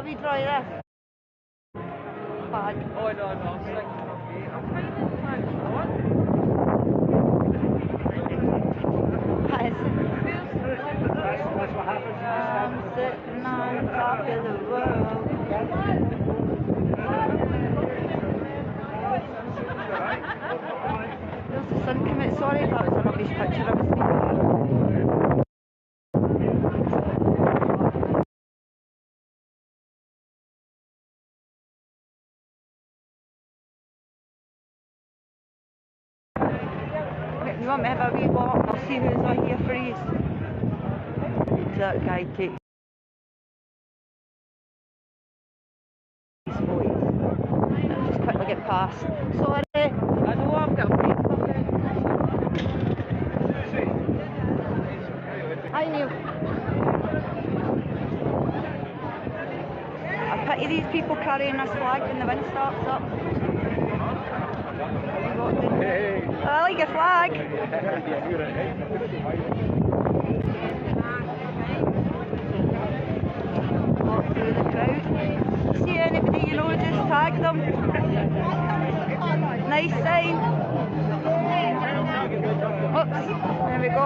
we try this? Bad. Oh no, I'm thinking of me. I'm finding thanks, Ron. That's what happens. I'm sitting on top of the world. There's the sun come out. Sorry if that was a rubbish picture of me. You want me to have a wee walk? I'll see who's on here for you. That guy takes his voice. I'll just quickly get past. Sorry. I know I've got a Hi Neil. I pity these people carrying this flag when the wind starts up. Hey. I like your flag. Walk through the crowd. See anybody you know, just tag them. Nice sign. Oops, there we go.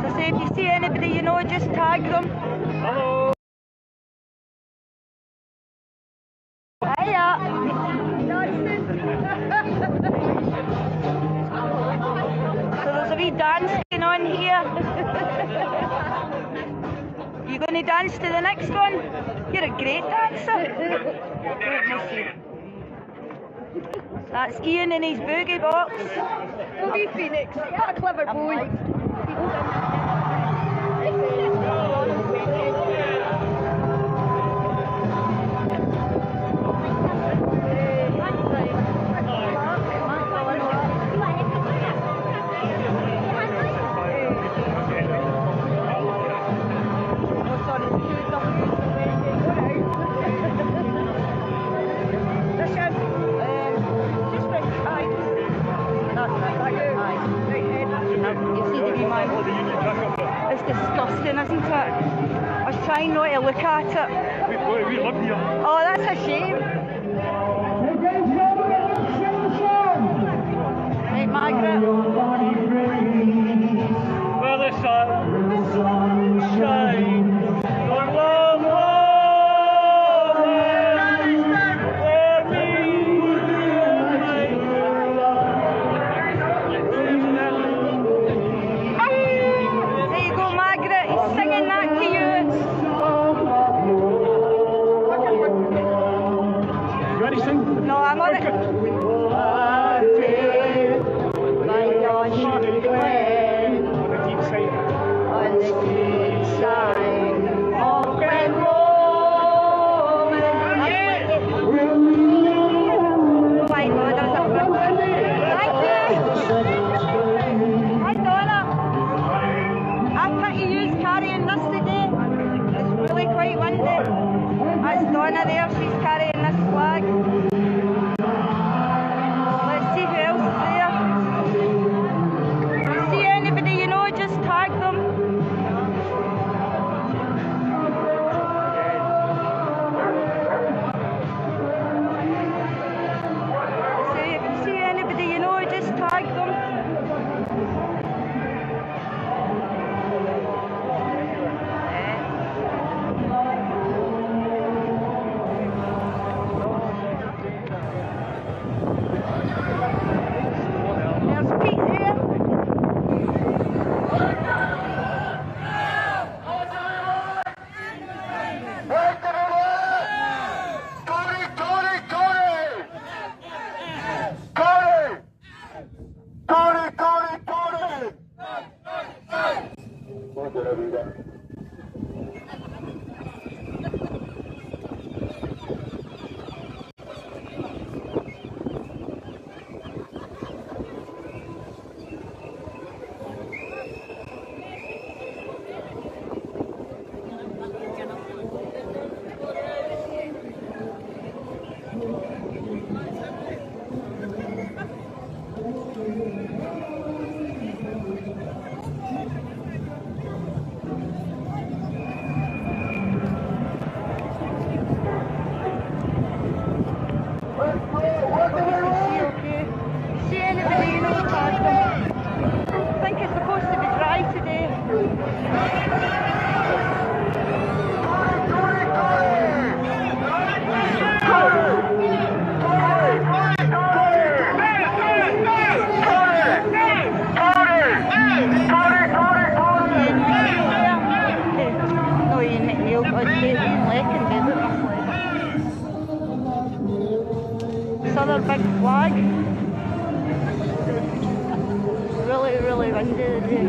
So say if you see anybody you know, just tag them. Hello. Hiya. So there's a wee dance going on here. You going to dance to the next one? You're a great dancer. That's Ian in his boogie box. Go be Phoenix. What a clever boy. It's disgusting, isn't it? I was trying not to look at it. We love you. Oh, that's a shame. Right, Margaret. Where the sun shines, your love No, I'm on it. On the deep side of when my mother's a thank you. Hi Donna. I pity you's carrying this today. It's really quite windy. That's Donna there, she's carrying this flag. Let's see who else is there. See anybody you know, just tag them. See if you see anybody you know, just tag them. another big flag. Really, really windy today.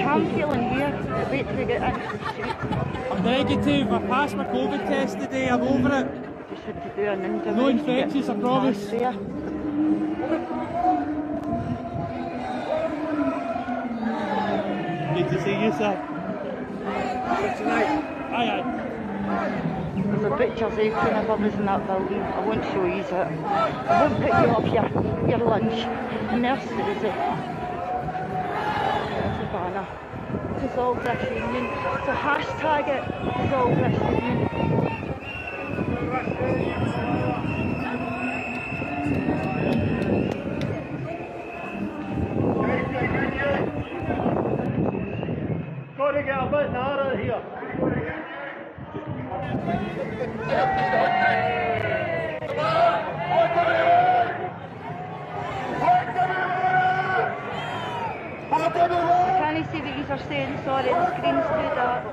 Calm feeling here. Wait till we get into the street. I'm negative. I passed my COVID test today. I'm over it. Just had to do an interview. No infectious, I promise. There. Good to see you, sir. Tonight? Aye, aye. There's a pictures of you if I was in that building. I won't show you it. I won't put you up your lunch. And there's Susie. There's the banner. Dissolve this union. So hashtag it. Dissolve this union. Got to get a bit narrow here. Can you see what you are saying? Sorry, the screen's too dark.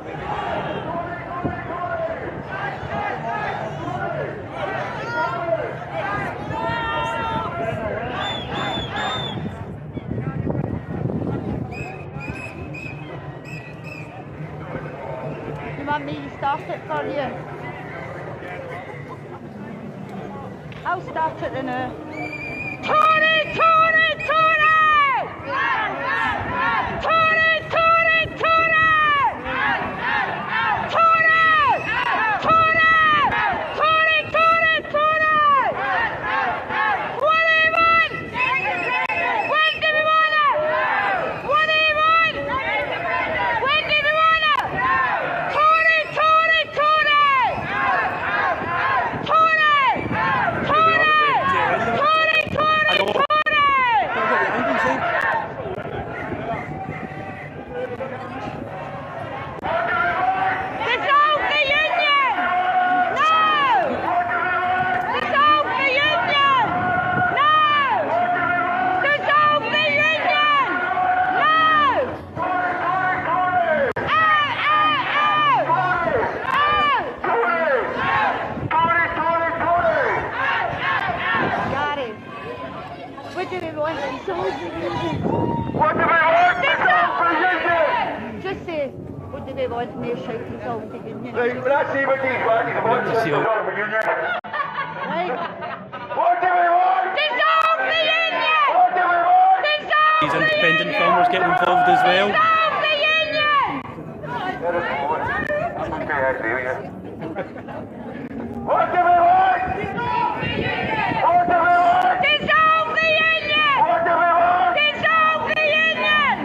You want me to start it for you? I'll start it now. Tory! Tory! Tory! Tory! Tory! Tory! Tory! Tory! Tory! Tory! Tory! What do you want? When do we want it? What do you want? When do we want it? Tory! Tory! Tory! Tory! Tory! Tory! Tory! Tory! Dissolve the union! No! Dissolve the union! No! Dissolve the union! No! Gary, what do we want? Dissolve the union! What do we want? Dissolve the union! Just say, what do we want? And they shout dissolve the union. Right, let's see what these want. He wants to dissolve the union. Right? What do we want? Dissolve the union! What do we want? Dissolve These the independent union! filmers getting involved as well. Dissolve the union! What do we want? Dissolve the union! What do we want? Dissolve the union! What do we want? Dissolve the union!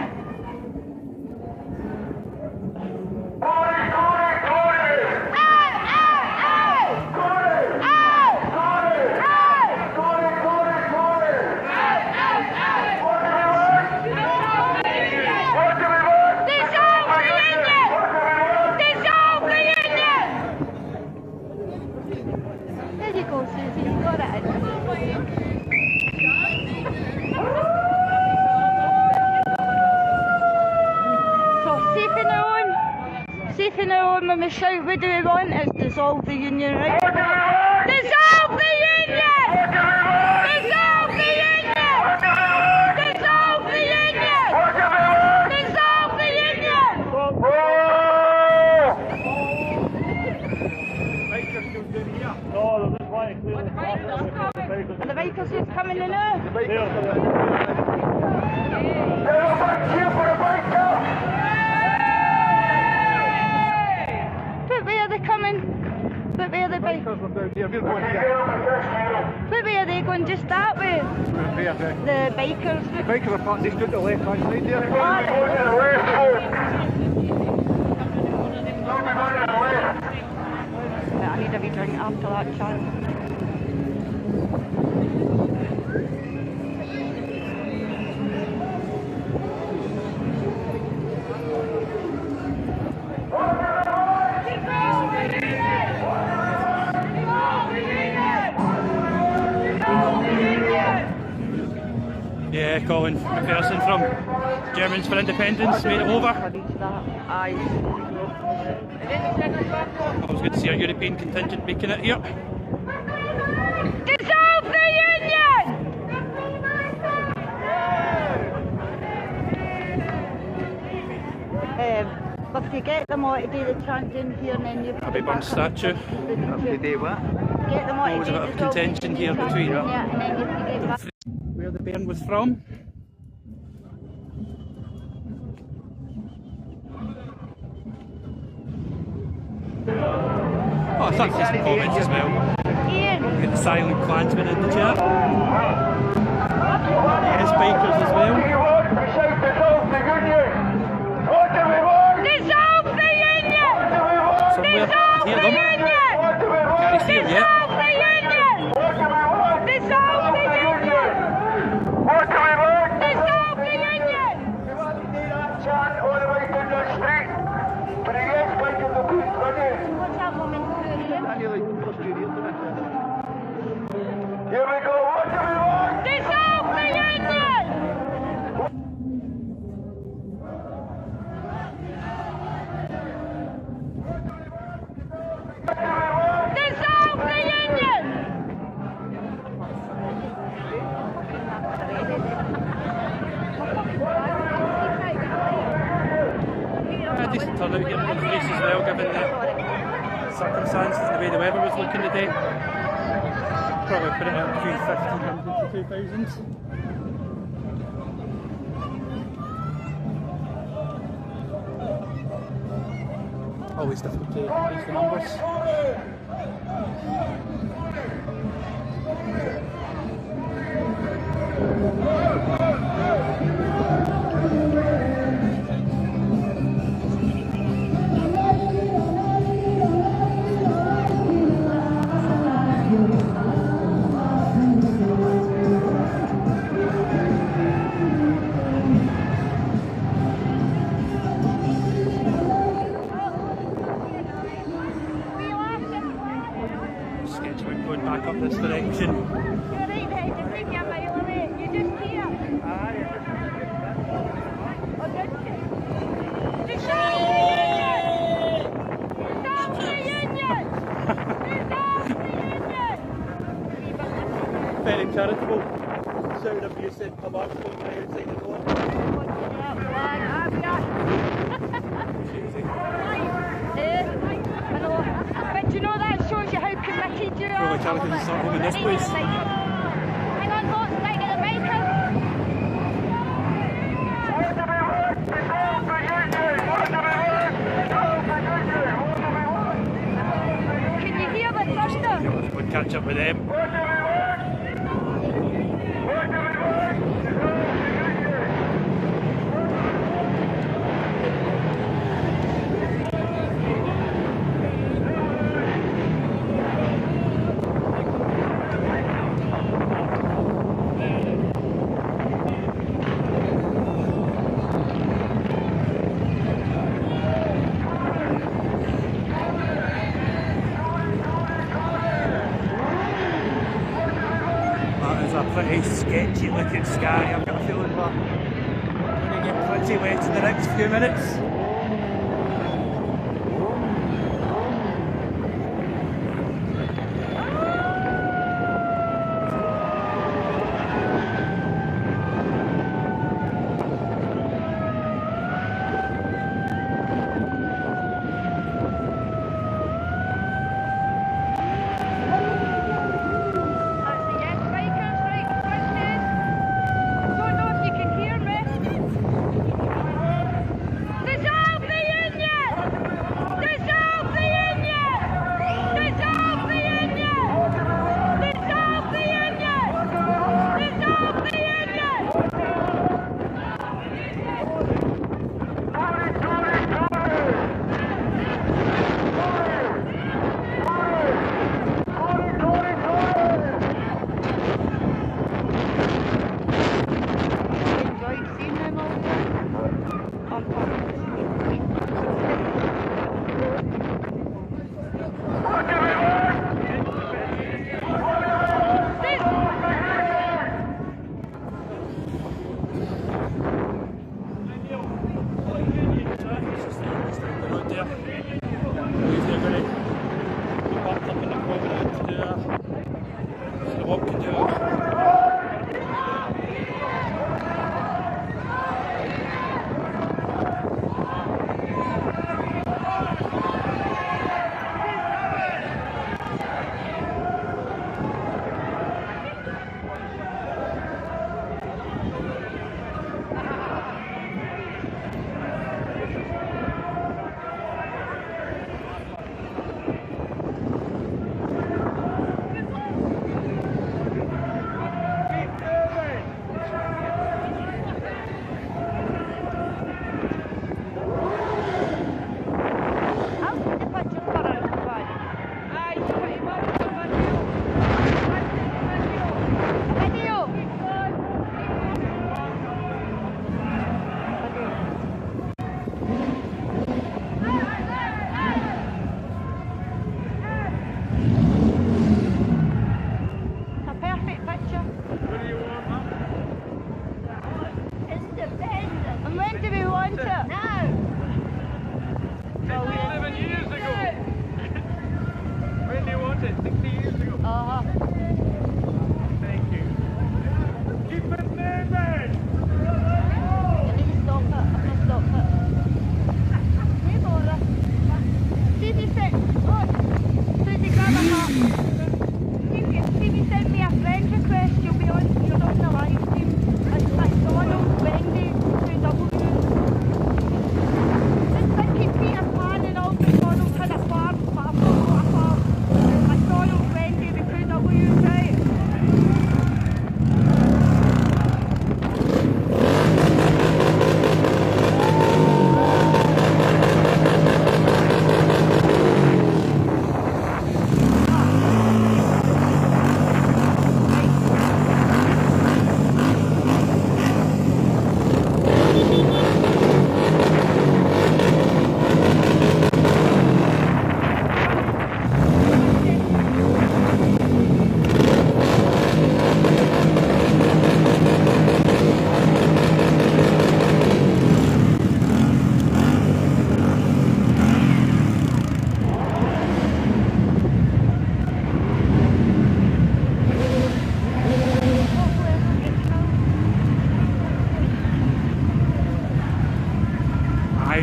Tory, Tory, Tory! Out! Out! Out! Tory! Out! Tory! Out! Tory, Tory, Tory! What do we want? What do we want? Dissolve the union! What do we want? Dissolve the union! There you go, Susie. You got it. So, safe and on when we shout, what do we want? Is dissolve the union, right? What do we want? Dissolve the union! What do we want? Dissolve the union! What do we want? Dissolve the union! What do we want? Dissolve the union! Oh! Are the bikers just coming in now? Everybody cheer for the biker! But where are they coming? But where are the bikers? But where are they going? Just that way? The bikers? The bikers are parked just to the left hand side there. Everybody go to the left, folks. Everybody to the left. I need a wee drink after that chat. Yeah, Colin McPherson from Germans for Independence made it over. Aye. Always good to see our European contingent making it here. Dissolve the union! But if you get them all to do the chant in here and then you put Happy Burn statue. Happy day, what? get them all Always to a do bit of the contention here between yeah, and then you have to get back. where the bairn was from. Oh, thanks for some comments as well. Ian, Get the silent clansmen in the chat. Yes, bikers as well. Dissolve the union! Somewhere, Dissolve hear the them. union! Can't see them yet. Dissolve the union! Dissolve the union! Dissolve the union! what's that woman doing? Here we go, what do we want? Dissolve the union! Dissolve the union! A decent turnout here in Dumfries as well, given the circumstances and the way the weather was looking today. Probably put it up between 1,500 to 2,000. Always difficult to gauge the numbers. Sketchbook going back up this direction. You're right there, just take me a mile away. You just here. Oh, did you? Dissolve the union! Dissolve the union! Dissolve the union! Very charitable. Sound of you said come up, come right outside the door. But you know that shows you how committed you are. Probably charities will start home in this place. Hang on, folks, like at the biker. Can you hear the thunder? We'll catch up with them. That is a pretty sketchy looking sky. I've got a feeling we're going to get pretty wet in the next few minutes. That's the yes bikers right in front there. Don't know if you can hear me. Dissolve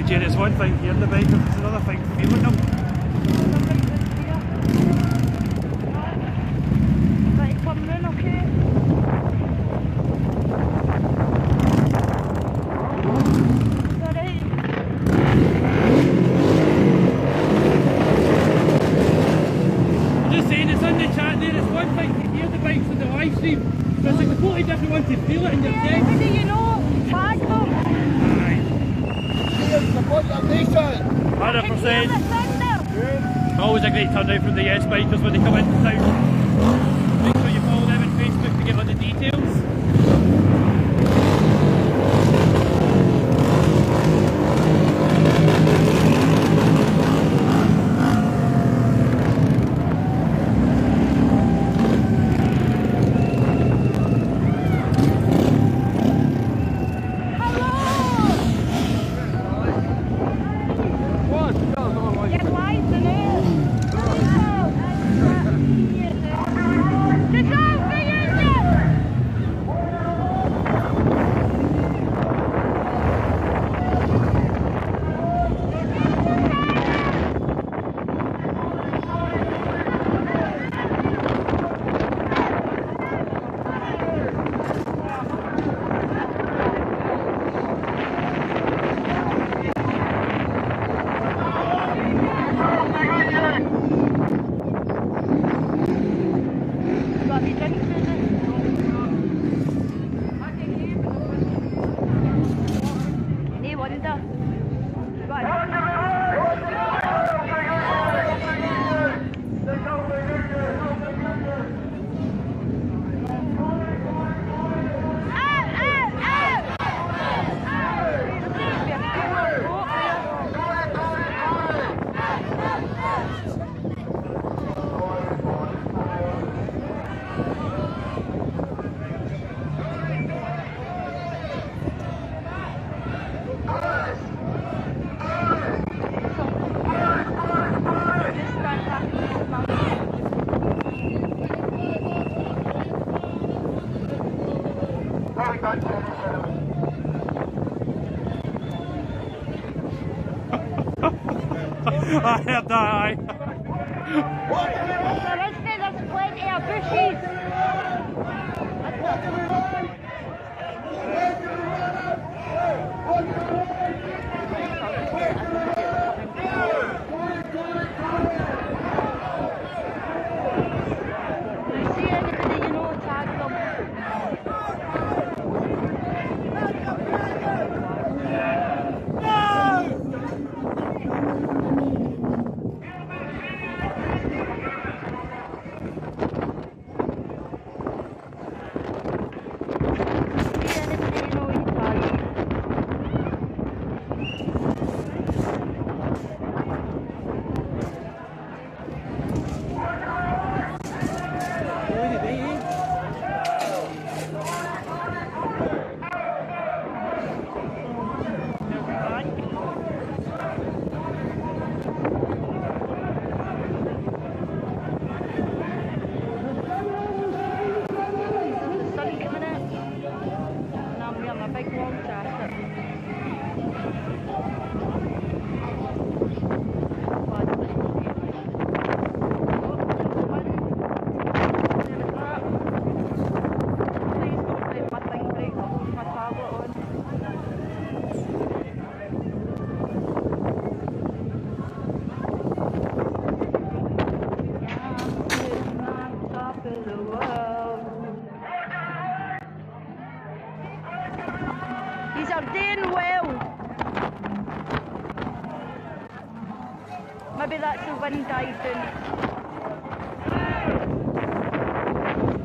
Right, Jane, it's one thing hearing the bike, it's another thing feeling them. Right, come in, okay? Sorry. I'm just saying, it's in the chat there, it's one thing to hear the bikes on the live stream, but it's a completely different one to feel it in your Yeah, chest. but do you know? Tag them. Aye. Support your nation! 100%. Thunder. Always a great turnout from the Yes Bikers when they come into town. Make sure you follow them on Facebook to get all the details. Get lights in it. Good job, big engine. Got any drinks in it? No wonder. Right. I heard that, aye. There's plenty of bushes. Do you see anybody you know, tag them. See anybody you know, you tag them. The sun coming in, and I'm wearing my big long jacket. Please don't let my thing break. I'll put my tablet on. Top of the world. These are doing well. Maybe that's the wind diving.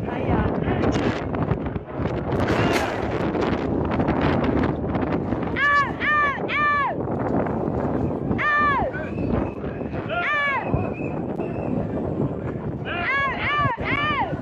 Hiya. Ow, ow, ow! Ow! Ow! Ow, ow, ow!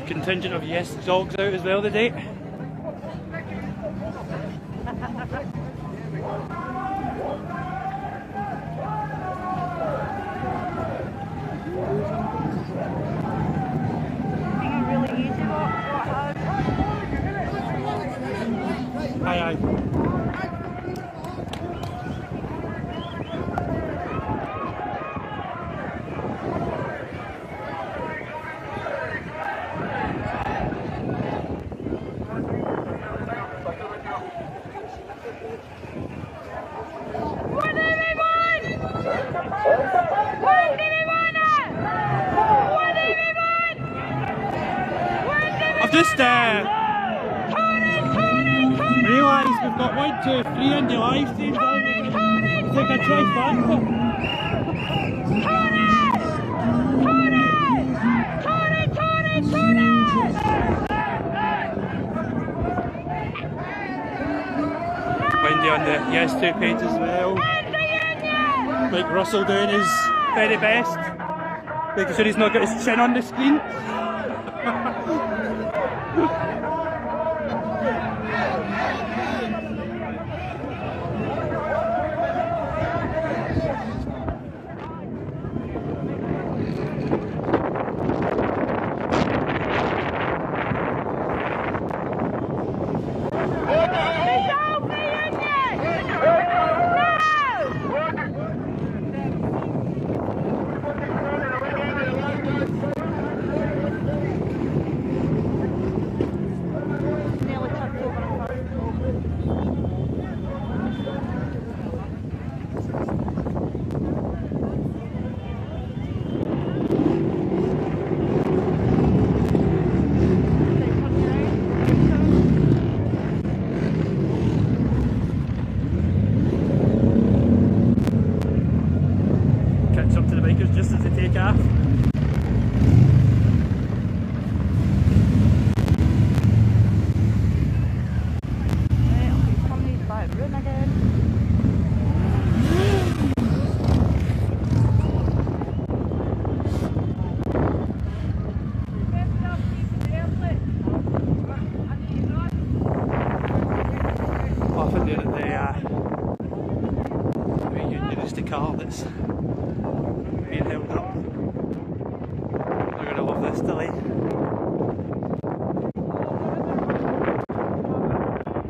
contingent of yes dogs out as well today. Really easy walk, Aye, aye. I've just realised we've got 1, 2, 3 in the live stream. Take a trifecta. Wendy on the yes 2 page as well. Mike Russell doing his very best, making sure he's not got his chin on the screen. Just as they take off. Often there at the Union is the car that's being held up. We're going to love this delay.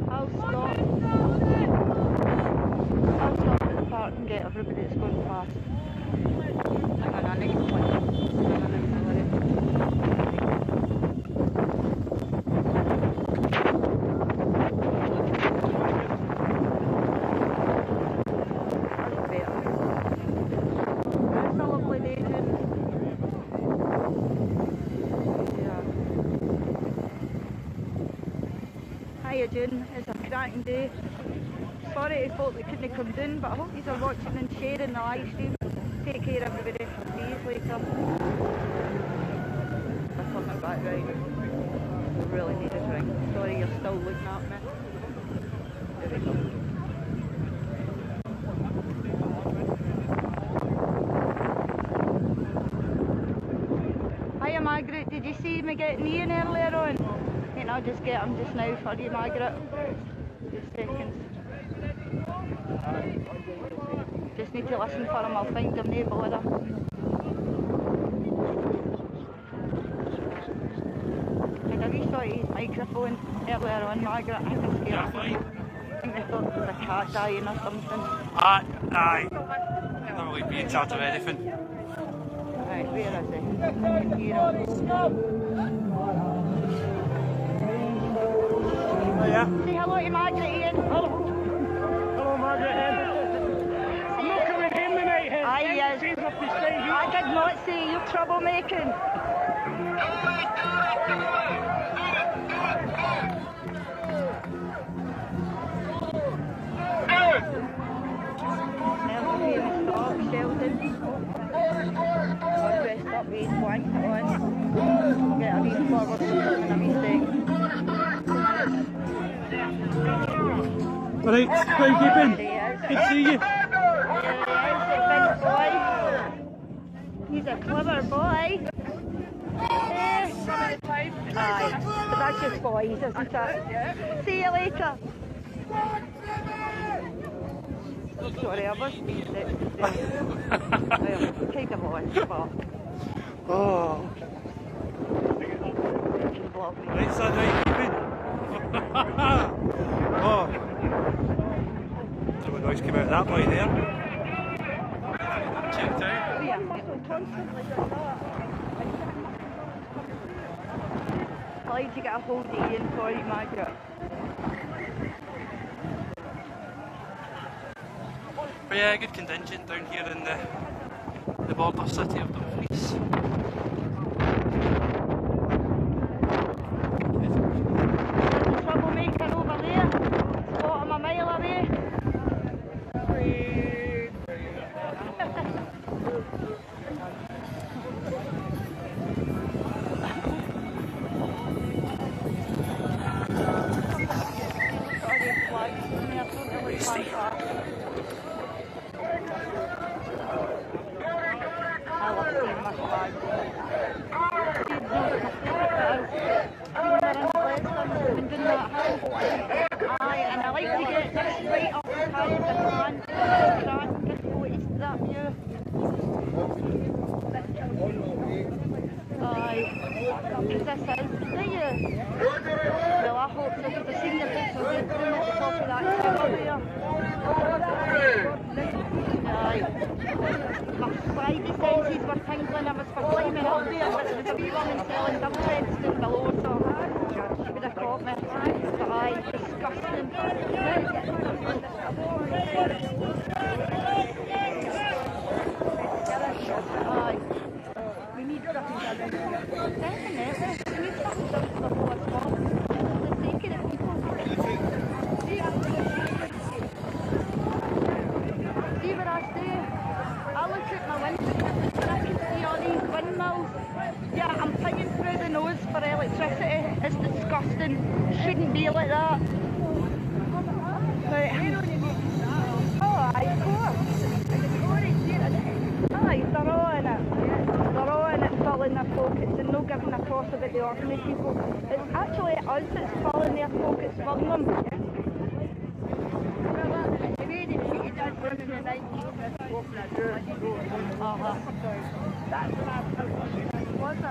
I'll stop at the park and get everybody that's going past. Hang on, I need to play. Hiya June, it's a cracking day. Sorry to folk that couldn't come down, but I hope you are watching and sharing the live stream. Take care everybody, see you later. I put my back right. I really need a drink. Sorry you're still looking at me. There we go. Hiya Margaret, did you see me getting Ian earlier on? And I'll just get him just now for you, Margaret. 2 seconds. Just need to listen for him, I'll find him, no bother. I think I resaw his microphone earlier on, Margaret. I think I scared him. I think they thought there was a cat dying or something. Aye. Not really be in charge of anything. Right, where is he? I can hear him. Oh yeah. Say hello to Margaret, Ian. Hello, Margaret. I'm not coming in tonight. Aye, yes. I did not say you troublemaking. There's the famous dog, Sheldon. All dressed up with his blanket on. Get a wee forward to him in a wee sec. Alright, how are you keeping? Good to see you. He's a clever boy. that's just boys, isn't it? See you later. Sorry, I was being kind of lost, but... Oh. Right, son, right, keeping. Oh. What noise came out of that boy there. Checked out. I like to get a whole day in for you, Margaret. But yeah, good contingent down here in the border city of Dumfries. Troublemaker over there, spot him a mile away. And I like to get this right up the top of the can, just so it's that view. Aye, is this it? Do you? Well, I hope so, because I've seen the pictures of the top of that tower there. Aye. My spidey senses were tingling, I was for climbing up there, but there was a wee woman selling Dumfries down below, so she would have caught me. But aye, disgusting. Aye. We need something done. Definitely. We need something done for the whole of Scotland. For the sake of the people. See what I say? I look at my window and I can see all these windmills. Yeah, I'm pinging through the nose for electricity. It's disgusting. Shouldn't be like that. Right. Oh, aye, of course. Aye, they're all in it. They're all in it, filling their pockets and no giving a toss about the ordinary people. It's actually us that's filling their pockets from them. Was it?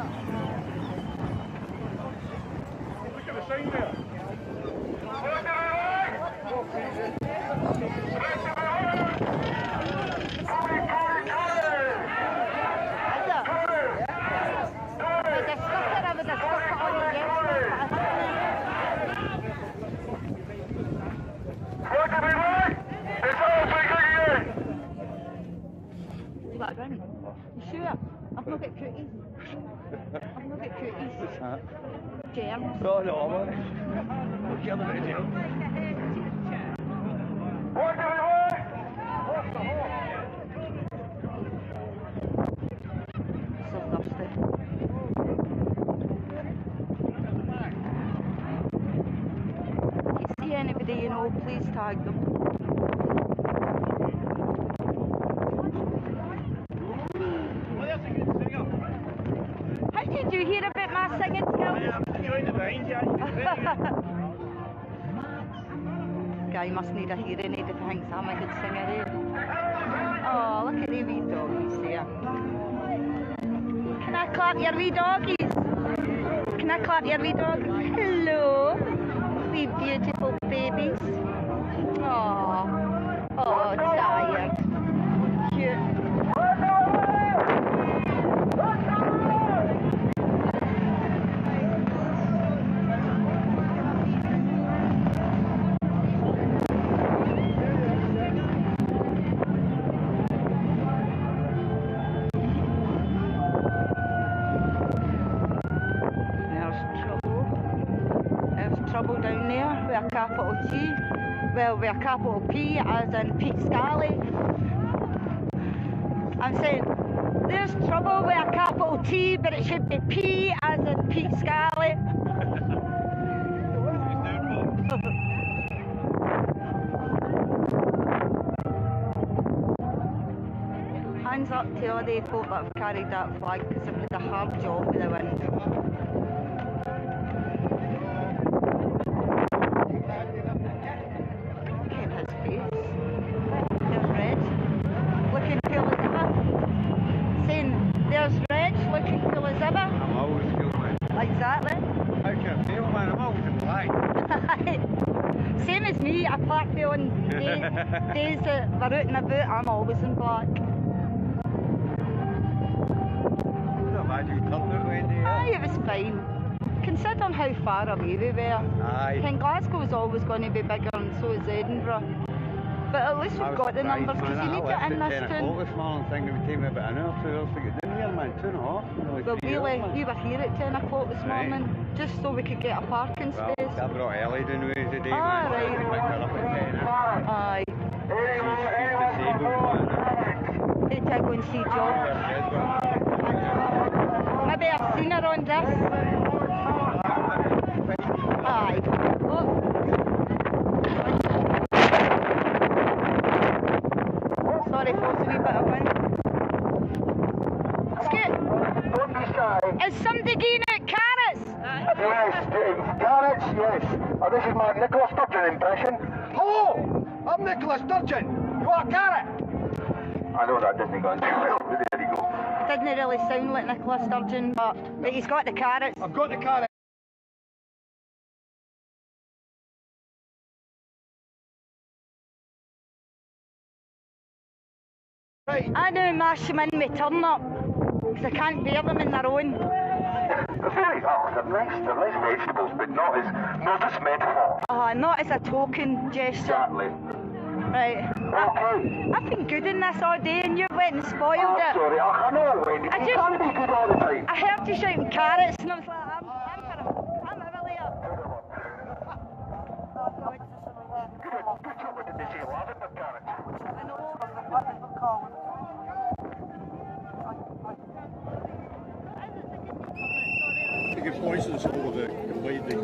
Look at the sign there. You sure? I've not got cookies. I've not got cookies. Germs. No, man. Look at the video. So thirsty. If you see anybody you know, please tag them. How did you hear about my singing skills? Guy must need a hearing aid if he thinks I'm a good singer, eh? Oh, look at the wee doggies there. Can I clap your wee doggies? Can I clap your wee doggies? Hello, wee beautiful babies. Oh, oh, tired. Cute. Trouble down there with a capital T, well with a capital P as in Pete Scally. I'm saying there's trouble with a capital T, but it should be P as in Pete Scally. Hands up to all the folk that have carried that flag because they've had a hard job with the wind. How can I feel, man? I'm always in black. Same as me, I park there on days that we're out and about, I'm always in black. Not bad, you turned out Wendy. Aye, it was fine. Considering how far away we were. Aye. And Glasgow's always going to be bigger and so is Edinburgh. But at least we've got the numbers because you need to get in this town. I town. left at 10 o'clock this morning thinking it would take me about an hour, 2 hours to get down here, man. 2.5. Well, we were here at 10 o'clock this morning, just so we could get a parking space. Well, I brought Ellie down with us today, man. Ah, right. I picked her up at 10. Aye. She's disabled, man. Need to go and see John. Maybe I've seen her on this. Aye. Oh. Sorry, folks, a wee bit of wind. Scoot. Is somebody getting out carrots? Yes, carrots, yes. This is my Nicola Sturgeon impression. Hello! I'm Nicola Sturgeon. You want a carrot? I know that didn't go too well, but there you go. It didn't really sound like Nicola Sturgeon, but he's got the carrots. I've got the carrot. Right. I now mash them in with turnip, because I can't bear them in their own. They're very they're nice vegetables, but not as metaphor. Not as a token gesture. Exactly. Right. Okay. I've been good in this all day and you went and spoiled I'm it. sorry, I know, Wendy. I You just- can't be good all the time. I heard you shouting carrots and I was like, I'm earlier. Good job with the say lavender carrots. I know. You get voices all of it, completely.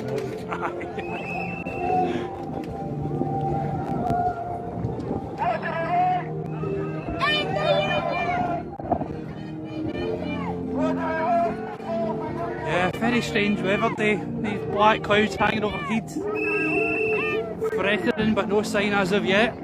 Yeah, very strange weather day. These black clouds hanging overhead. Threatening but no sign as of yet.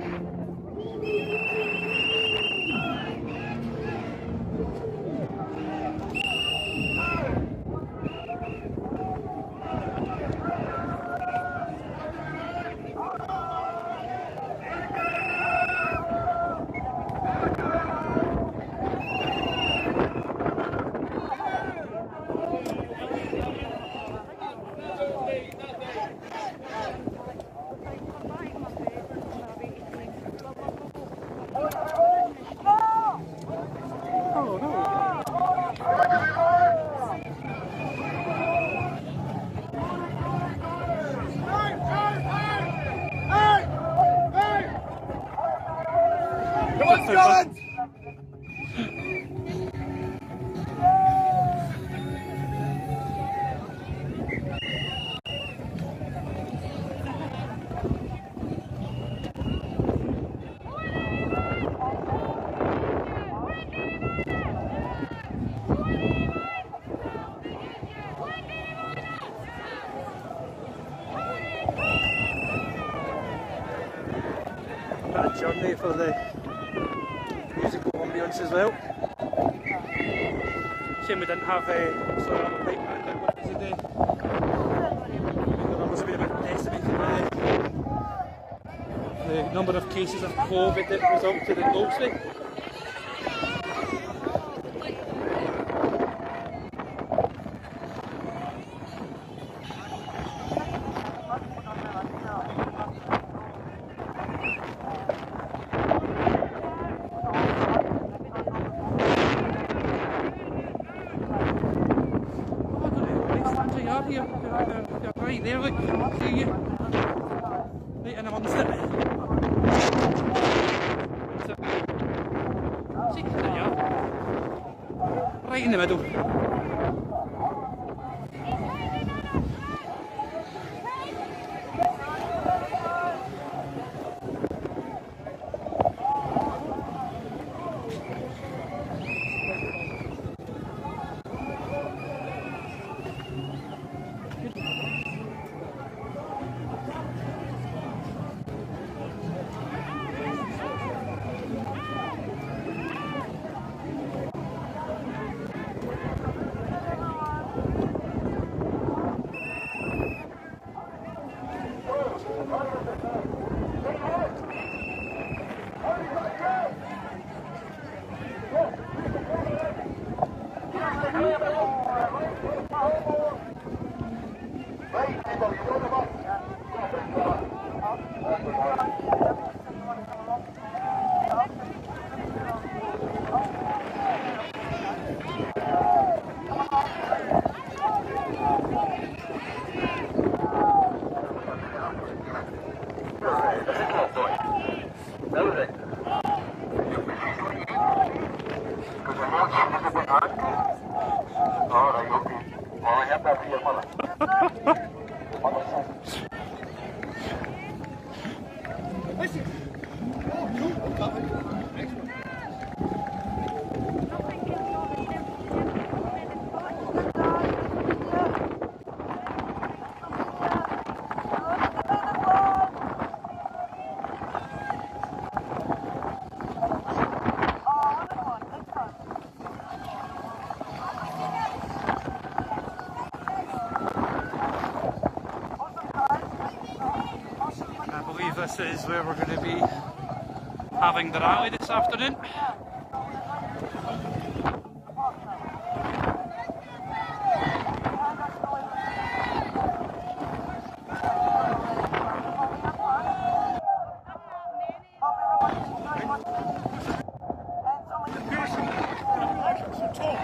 Bit of journey for the musical ambience as well. Shame we didn't have sort of a pipe band out with us today. The numbers have been a bit decimated by the number of cases of COVID that resulted in Dumfries. You're right there, look, see you. Right in amongst it. See, there you are. Right in the middle. This is where we're going to be having the rally this afternoon.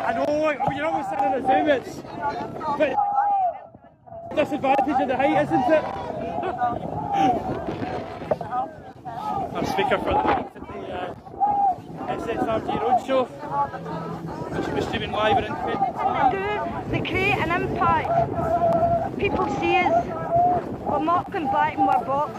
I know, you're always sitting in the Zoom, it's but disadvantage of the height, isn't it? Our speaker for the night at the SSRG Roadshow, which will be streaming live and independent. They create an impact. People see us. We're not going back in our box.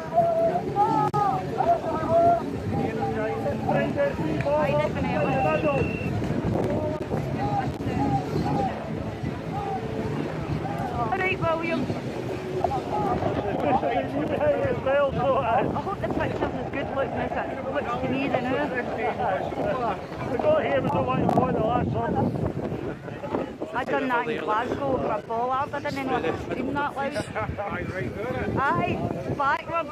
Alright, William. I hope the picture's as good looking as it looks to me than ours. We got here, we don't want to go the last one. I done that in Glasgow for a ball out. I didn't know I could scream that loud. Aye, backwards.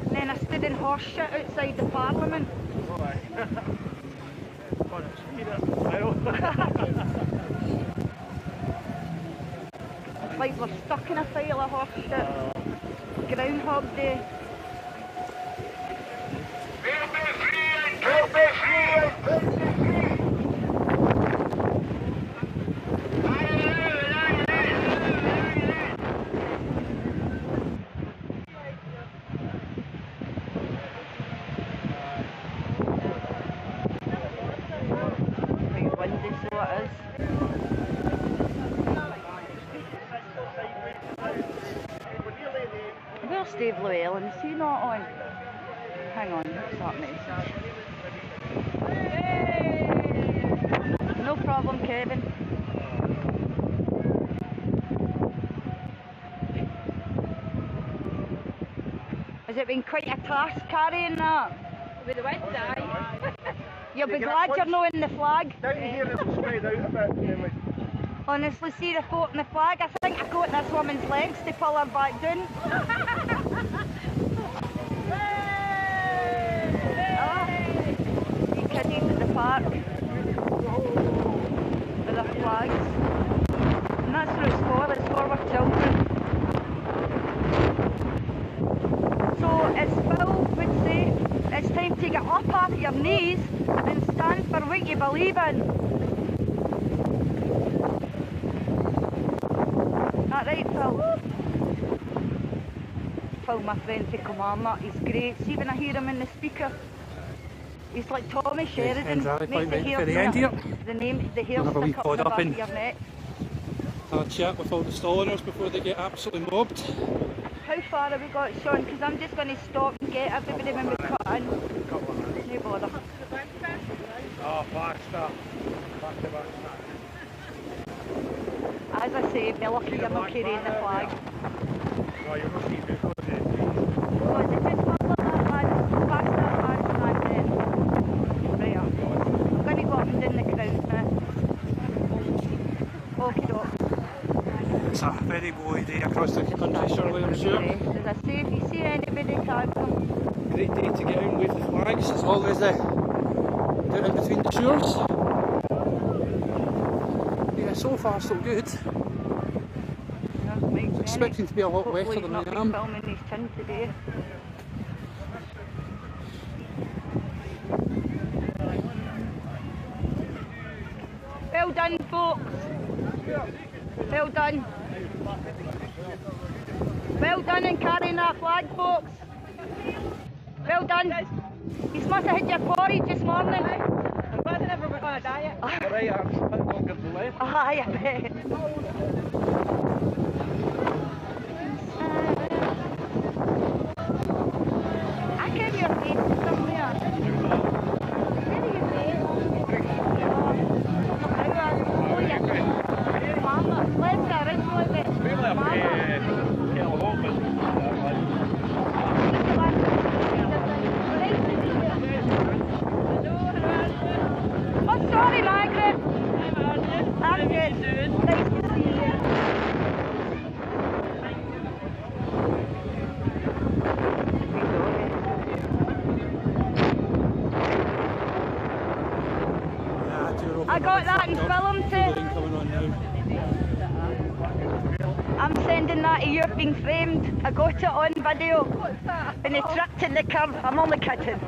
And then I stood in horse shit outside the Parliament. Like we're stuck in a pile of horse shit. Groundhog Day. Quite windy, so it is. Where's Dave Llewellyn? Is he not on? Hang on, what's that message? No problem, Kevin. Has it been quite a task carrying that? With the wind, aye. You'll be glad you're not in the flag. Down here it'll spread out a bit. Honestly, see the float in the flag? I think I caught this woman's legs to pull her back down. You kiddies at the park with their flags. And that's what it's for our children. So as Phil would say, it's time to get up off your knees and stand for what you believe in. Right, Phil? Phil, my friend to Commandant, he's great. See when I hear him in the speaker, he's like Tommy Sheridan. Makes the hair the hair stick up the back of your neck. Have a chat with all the stall owners before they get absolutely mobbed. How far have we got, Sean? Because I'm just going to stop and get everybody when we cut in. No bother. Oh, faster. As I say, be lucky you're not carrying the flag. No, you're not keeping it. So is it just up like that, lad? Past that lad and then. Right up. I'm going to go up and down the crowd now. Okie doke. It's a very blowy day across the country, surely, I'm sure. As I say, if you see anybody, tag them. Great day to get out and wave the flags, as long as they're down in between the shores. Yeah, so far so good. expecting to be a lot wetter Hopefully than he's I not am. filming his tin today. Well done, folks. Well done. Well done in carrying that flag, folks. Well done. You must have hit your porridge this morning. I wasn't ever on a diet. Right, I'm going to the left. Aye, I bet. I can hear your face somewhere. Where are you based? Oh, yeah. Mama. Let's go, right, boy. Really, I'm AUOB, Oh, sorry, Margaret. I'm good. Nice to see you. I got that in film too. Coming on now. I'm sending that to you being framed. I got it on video. And he tripped in the curb. I'm only kidding.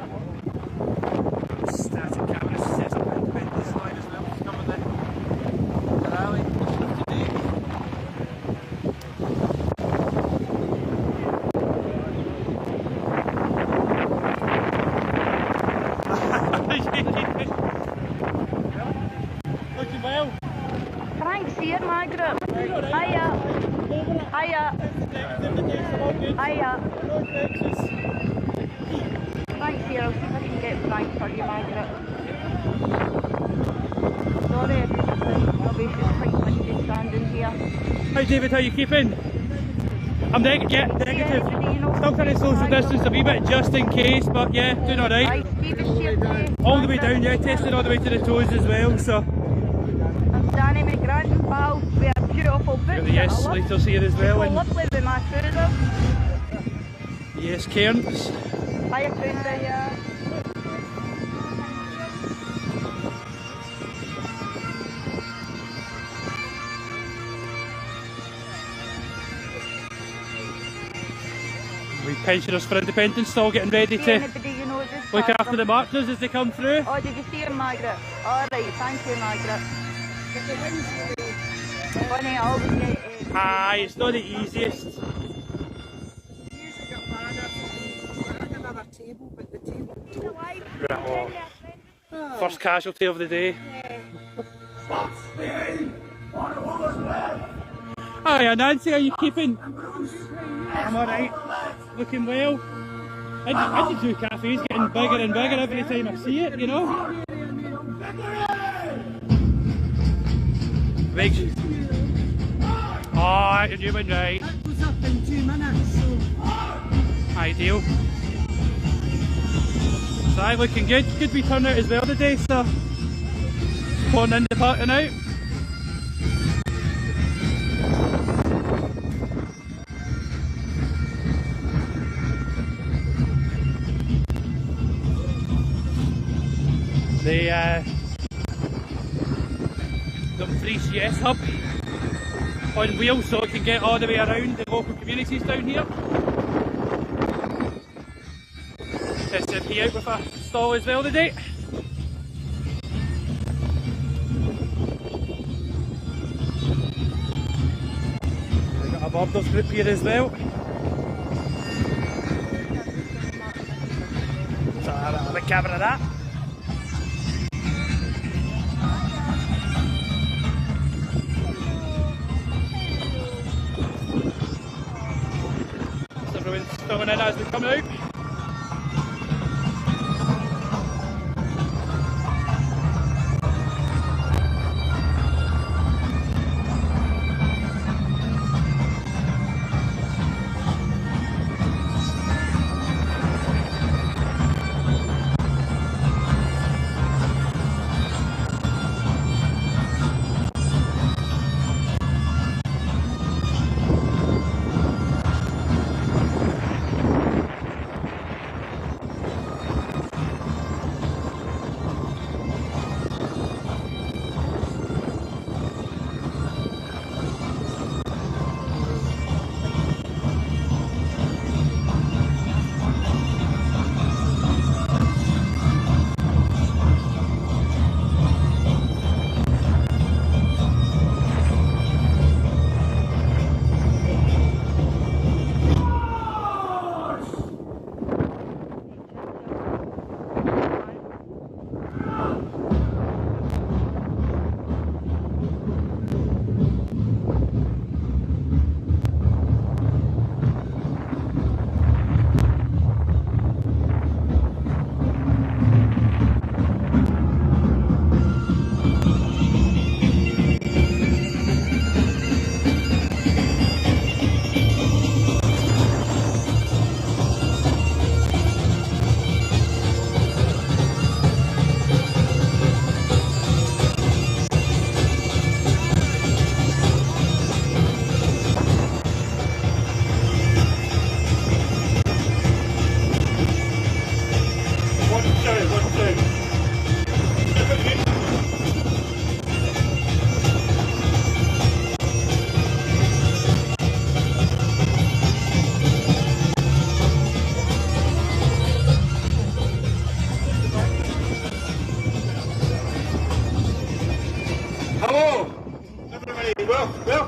Static camera sets up independence line as well. It's coming in. The rally today. Looking well. Thanks here, Margaret. Hiya. Hiya. Hiya. Thanks here. I'll see if I can get Frank for you, Margaret. Sorry if it's obviously quite windy standing here. Hi David, how you keeping? I'm negative. Still trying to social distance a wee bit just in case, but yeah, doing alright. Hi, Steve is here too. All the way down, yeah, tested all the way to the toes as well, so. I'm Danny McGrath and pal. We are beautiful boots. Got the yes lighters here as well. People And lovely with my cruiser. yes, Cairns. Hiya, cruiser, yeah. We pensioners for independence still getting ready See to anybody you know just look pass after the them. marchers as they come through. Oh, did you see him, Margaret? Alright, thank you, Margaret. Funny, I always get Aye, it's not the easiest. Right, oh. First casualty of the day. Hiya Nancy, how you keeping? I'm alright, looking well. I do cafes getting bigger and bigger every time I see it, you know? Big. Oh, you're doing right. That goes up in 2 minutes, so... Ideal. So I'm looking good. Good wee turnout as well today, so pouring in the parking out. The Dumfries Yes Hub on wheels, so it can get all the way around the local communities down here. Tested me out with a stall as well today. We've got a Borders group here as well. So I'll have a camera of that. So everyone's filming in as we come out.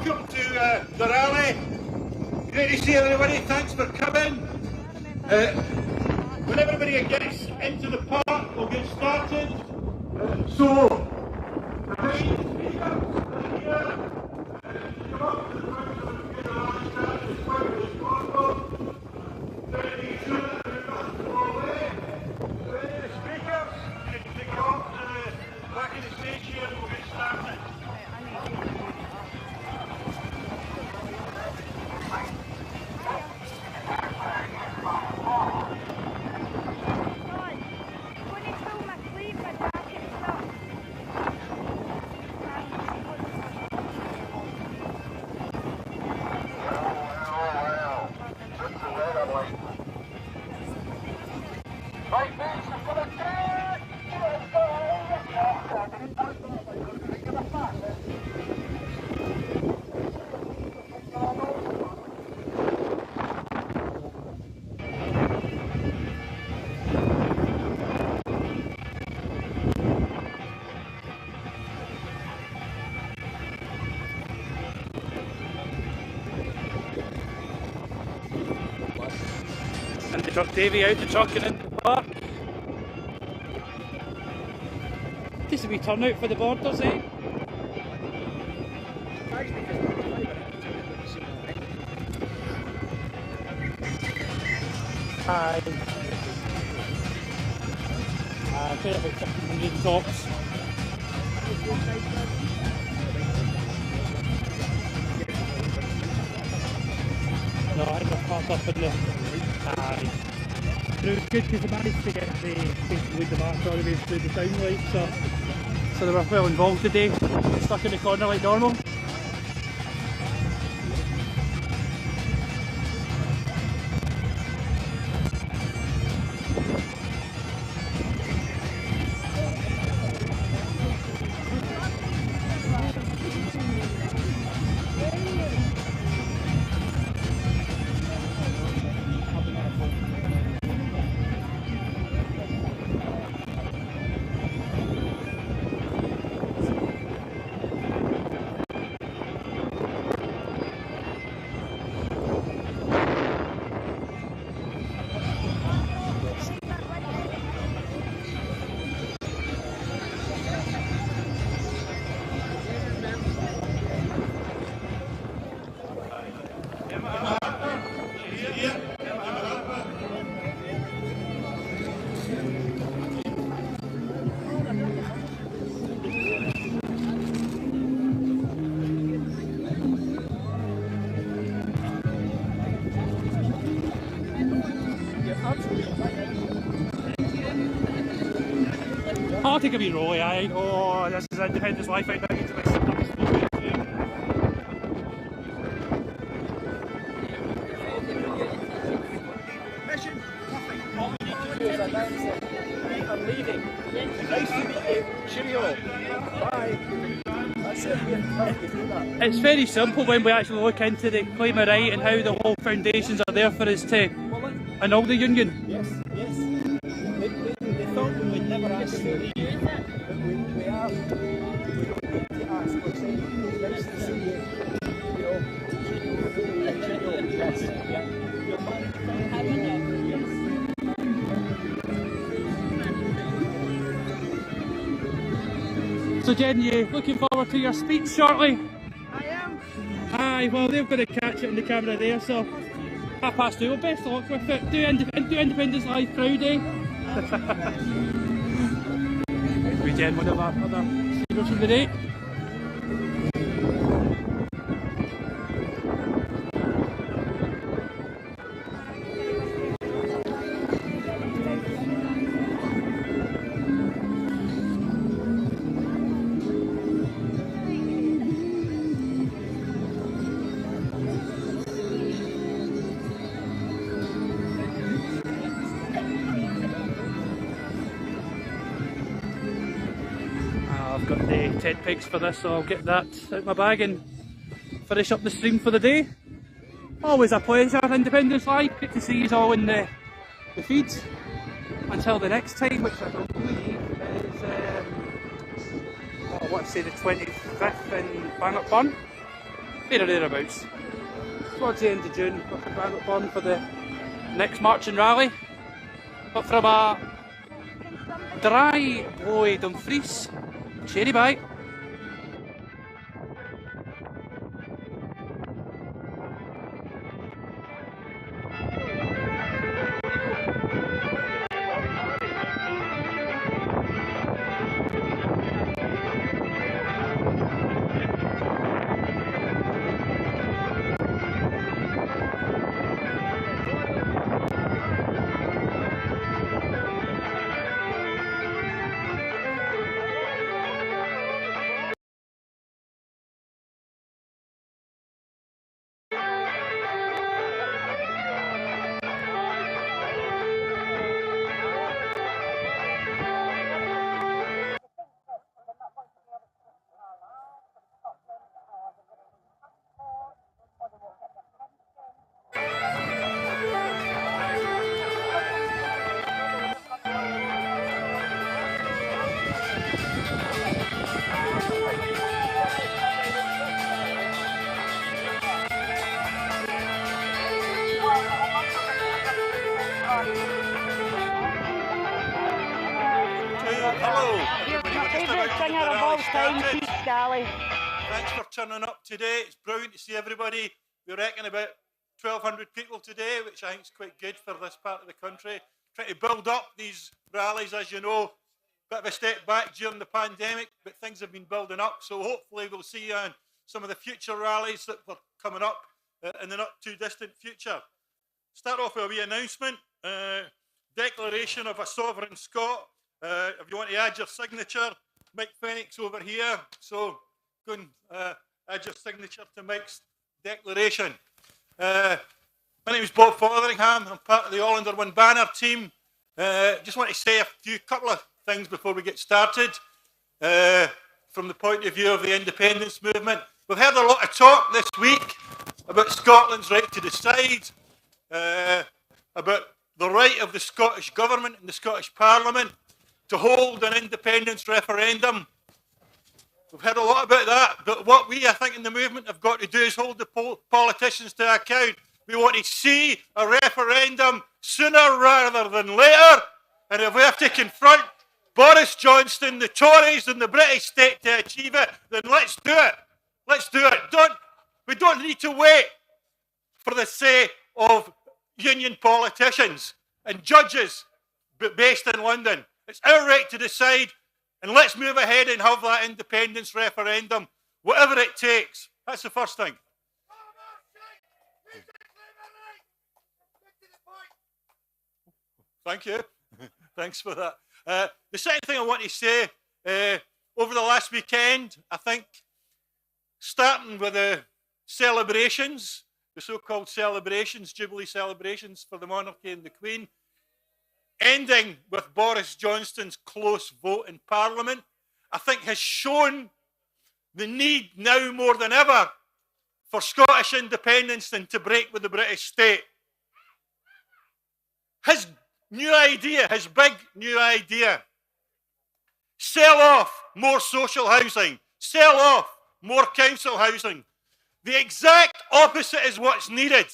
welcome to the rally. Great to see everybody, thanks for coming. When everybody gets into the park, we'll get started. So, the main speakers are here. Come up to the front so we can get the rally started as quickly as possible. Make sure that everybody's all away. So any of the speakers, you can come up to the back of the stage here and we'll get started. And the truck Davy out the truck and into the park. Just a wee turnout for the borders, eh? Aye. I've got about 1,500 tops. No, I got parked up in the... Aye. But it was good because they managed to get basically the march all the way through the town like, so they were well involved today, stuck in the corner like normal. I'll take a wee roll, aye. Oh, this is Independence Wi-Fi down into my Mission, nothing. All we need to do is announce it. We are leaving. Nice to meet you. Cheerio. Bye. That's it. It's very simple when we actually look into the claim of right and how the whole foundations are there for us to annul the union. Yes, yes. They thought we would never actually leave, but we are. We don't need to ask for saying it's nice to see you. You know, cheerio, yes, yeah. You're fine. So Jen, you looking forward to your speech shortly? I am. Aye, well they've got to catch it in the camera there, so 2:30. Well, best of luck with it. Do Independence Live proud, eh? We Jen, one of our other speakers from the day. I've got the tent pegs for this, so I'll get that out my bag and finish up the stream for the day. Always a pleasure, Independence Live. Good to see you all in the feed. Until the next time, which I don't believe is, I want to say the 25th in Bangor Burn. there or thereabouts. Towards the end of June, we're back up on for the next marching rally. Up from a dry, blowy Dumfries, cherry bite. Thanks for turning up today. It's brilliant to see everybody. We reckon about 1,200 people today, which I think is quite good for this part of the country. Trying to build up these rallies, as you know. Bit of a step back during the pandemic, but things have been building up. So hopefully we'll see you on some of the future rallies that are coming up in the not too distant future. Start off with a wee announcement. Declaration of a sovereign Scot. If you want to add your signature, Mike Fenwick's over here. So go and add your signature to Mike's declaration. My name is Bob Fotheringham. I'm part of the All Under One Banner team. Just want to say a couple of things before we get started. From the point of view of the independence movement, we've heard a lot of talk this week about Scotland's right to decide, about the right of the Scottish Government and the Scottish Parliament to hold an independence referendum. We've heard a lot about that, but what we, I think, in the movement have got to do is hold the politicians to account. We want to see a referendum sooner rather than later, and if we have to confront Boris Johnson, the Tories and the British state to achieve it, then let's do it. Let's do it. We don't need to wait for the say of union politicians and judges based in London. It's our right to decide, and let's move ahead and have that independence referendum, whatever it takes. That's the first thing. Thank you. Thanks for that. The second thing I want to say, over the last weekend, I think, starting with the celebrations, the so-called celebrations, Jubilee celebrations for the monarchy and the Queen, ending with Boris Johnson's close vote in Parliament, I think has shown the need now more than ever for Scottish independence and to break with the British state. His new idea, his big new idea, sell off more social housing, sell off more council housing. The exact opposite is what's needed.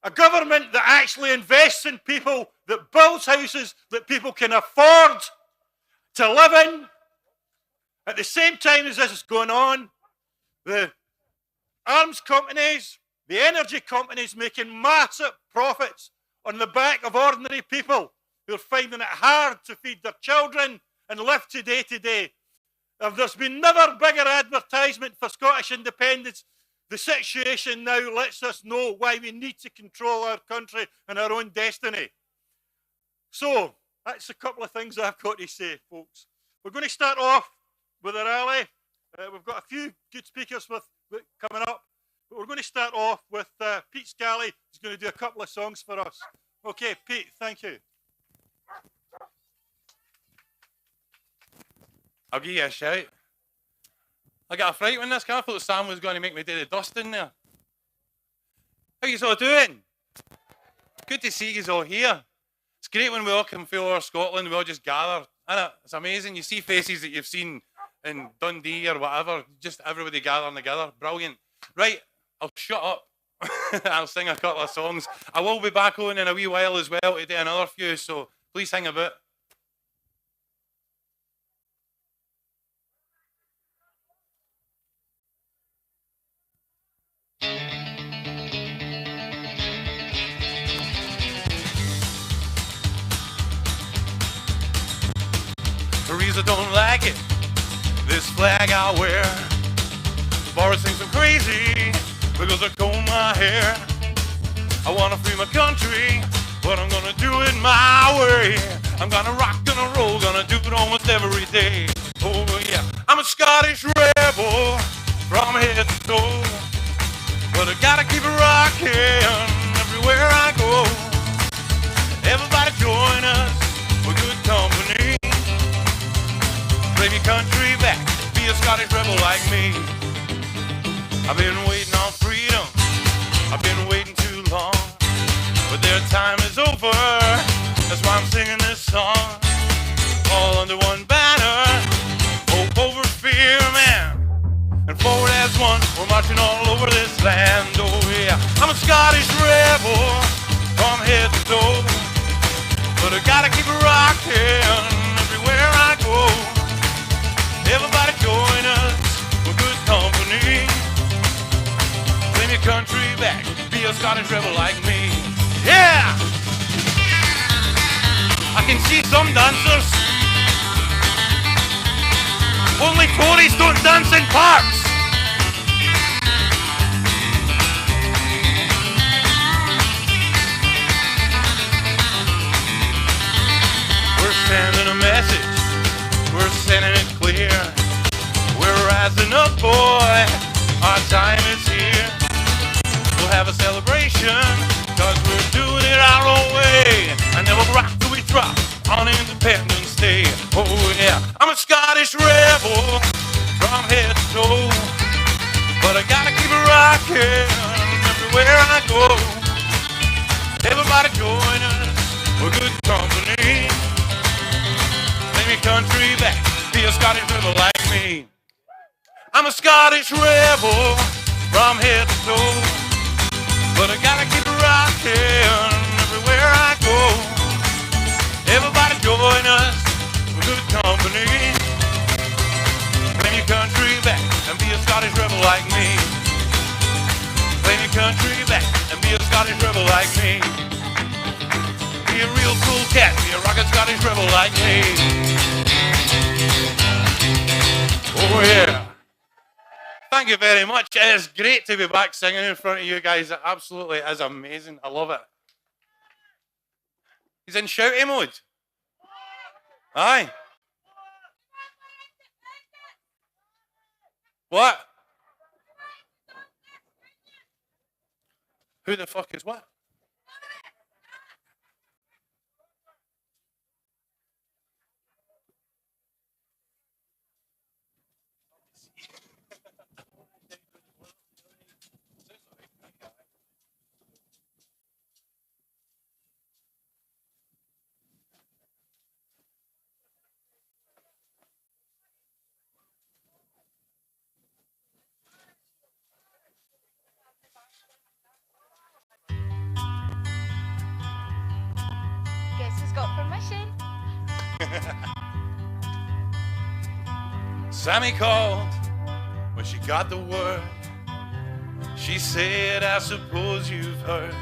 A government that actually invests in people, that builds houses that people can afford to live in. At the same time as this is going on, the arms companies, the energy companies making massive profits on the back of ordinary people who are finding it hard to feed their children and live day to day. If there's been never bigger advertisement for Scottish independence, the situation now lets us know why we need to control our country and our own destiny. So, that's a couple of things I've got to say, folks. We're going to start off with a rally. We've got a few good speakers coming up. But we're going to start off with Pete Scally, who's going to do a couple of songs for us. Okay, Pete, thank you. I'll give you a shout. I got a fright when this car. I thought Sam was going to make me do the dusting there. How you all doing? Good to see you all here. It's great when we all come through Scotland, we all just gather. Isn't it? It's amazing. You see faces that you've seen in Dundee or whatever, just everybody gathering together. Brilliant. Right, I'll shut up. I'll sing a couple of songs. I will be back on in a wee while as well to do another few, so please hang a bit. The reason I don't like it, this flag I wear. Boris thinks I'm crazy because I comb my hair. I want to free my country, but I'm gonna do it my way. I'm gonna rock, gonna roll, gonna do it almost every day. Oh yeah, I'm a Scottish rebel from head to toe, but I gotta keep it rocking everywhere I go. Everybody join us for good company. Bring your country back, be a Scottish rebel like me. I've been waiting on freedom, I've been waiting too long, but their time is over, that's why I'm singing this song. All under one banner, hope over fear, man, and forward as one, we're marching all over this land. Oh yeah, I'm a Scottish rebel from head to toe, but I gotta keep it rocking everywhere I go. Everybody join us for good company. Claim your country back, be a Scottish rebel like me. Yeah! I can see some dancers. Only Tories don't dance in parks. We're sending a message, we're sending it clear. We're rising up, boy, our time is here. We'll have a celebration, cause we're doing it our own way. And then we'll rock till we drop on Independence Day. Oh yeah, I'm a Scottish rebel from head to toe, but I gotta keep it rocking everywhere I go. Everybody join us, we're good company. Claim your country back, be a Scottish rebel like me. I'm a Scottish rebel from head to toe, but I gotta keep it rocking everywhere I go. Everybody join us, we're good company. Claim your country back and be a Scottish rebel like me. Claim your country back and be a Scottish rebel like me. Be a real cool cat, be a rockin' Scottish rebel like me. Oh yeah. Thank you very much. It is great to be back singing in front of you guys. It absolutely is amazing. I love it. He's in shouty mode. Aye. What? Who the fuck is what? Guess who's got permission? Sammy called when she got the word. She said, I suppose you've heard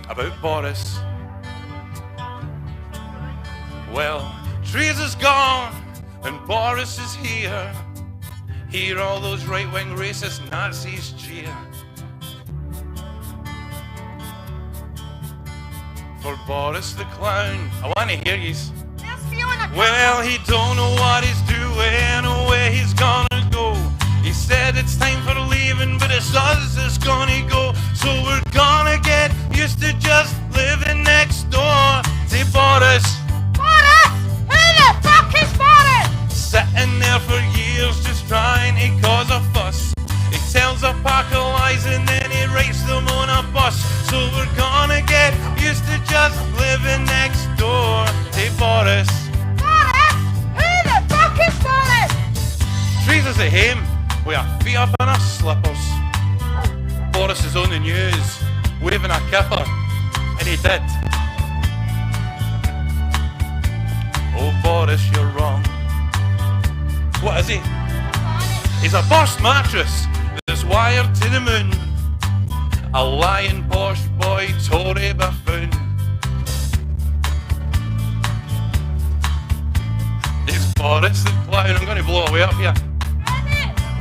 about Boris. Well, Teresa's gone and Boris is here. Hear all those right-wing racist Nazis cheer for Boris the clown. I want to hear yous. Well, he don't know what he's doing or where he's gonna go. He said it's time for leaving, but it's us that's gonna go. So we're gonna get used to just living next door. Say, Boris. Boris! Who the fuck is Boris? Sitting there for years just trying to cause a fuss. He tells a pack of lies and then he writes them on a bus. So we're gonna get used to just living next door. Say, Boris. Boris! Who the fuck is Boris? Teresa say, get home with our feet up in our slippers. Boris is on the news, waving a kipper, and he did. Oh Boris, you're wrong. What is he? He's a burst mattress that's wired to the moon. A lying posh boy, Tory buffoon. It's Boris the clown. I'm going to blow away up here.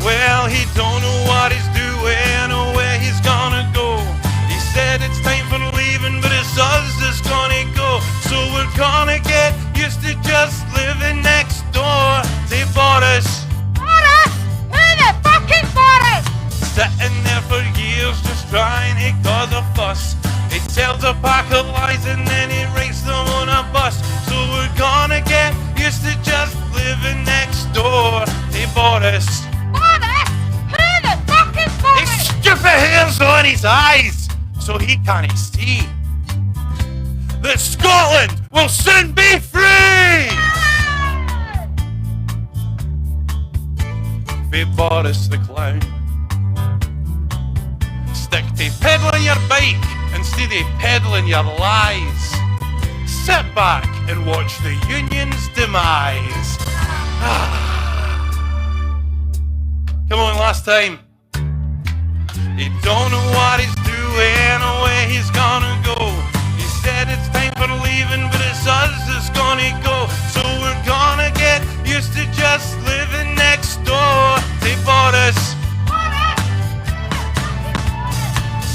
Well, he don't know what he's doing or where he's gonna go. He said it's time for leaving, but it's us that's gonna go. So we're gonna get used to just living next door to Boris. Boris? Who the fuck is Boris? Sitting there for years just trying to cause a fuss. He tells a pack of lies and then he races them on a bus. So we're gonna get used to just living next door to Boris. Boris? Who the fuck is Boris? His stupid hair's on his eyes, so he can't see that Scotland will soon be free! Be Boris the clown. Stick to peddling your bike instead of peddling your lies. Sit back and watch the union's demise. Come on, last time. He don't know what he's doing or where he's gonna go. He said it's time for leaving, but it's us that's gonna go. So we're gonna get used to just living next door to Boris.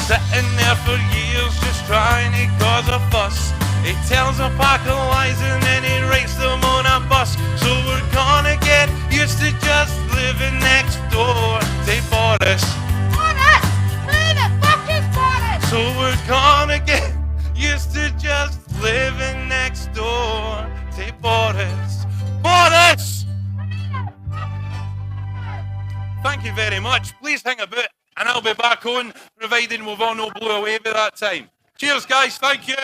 Sitting there for years just trying to cause a fuss. He tells a pack of lies and then he races them on a bus. So we're gonna get used to just living next door to Boris. Boris? Who the fuck is Boris? So we're gonna get used to just living next door to Boris. Boris! Thank you very much. Please hang about and I'll be back on, providing we've all no blew away by that time. Cheers, guys. Thank you.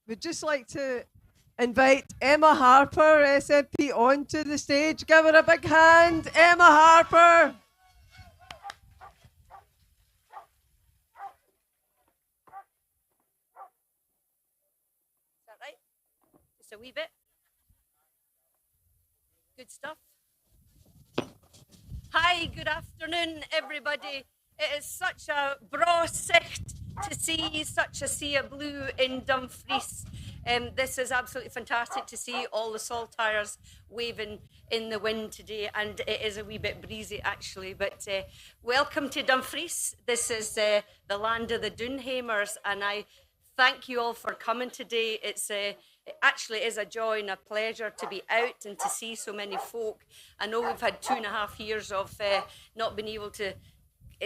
We'd just like to invite Emma Harper, SNP, onto the stage. Give her a big hand. Emma Harper. Is that right? Just a wee bit. Good stuff. Hi, good afternoon, everybody. It is such a braw sight to see such a sea of blue in Dumfries. This is absolutely fantastic to see all the saltires waving in the wind today, and it is a wee bit breezy actually, but welcome to Dumfries. This is the land of the Doonhamers, and I thank you all for coming today. It actually is a joy and a pleasure to be out and to see so many folk. I know we've had 2.5 years of not being able to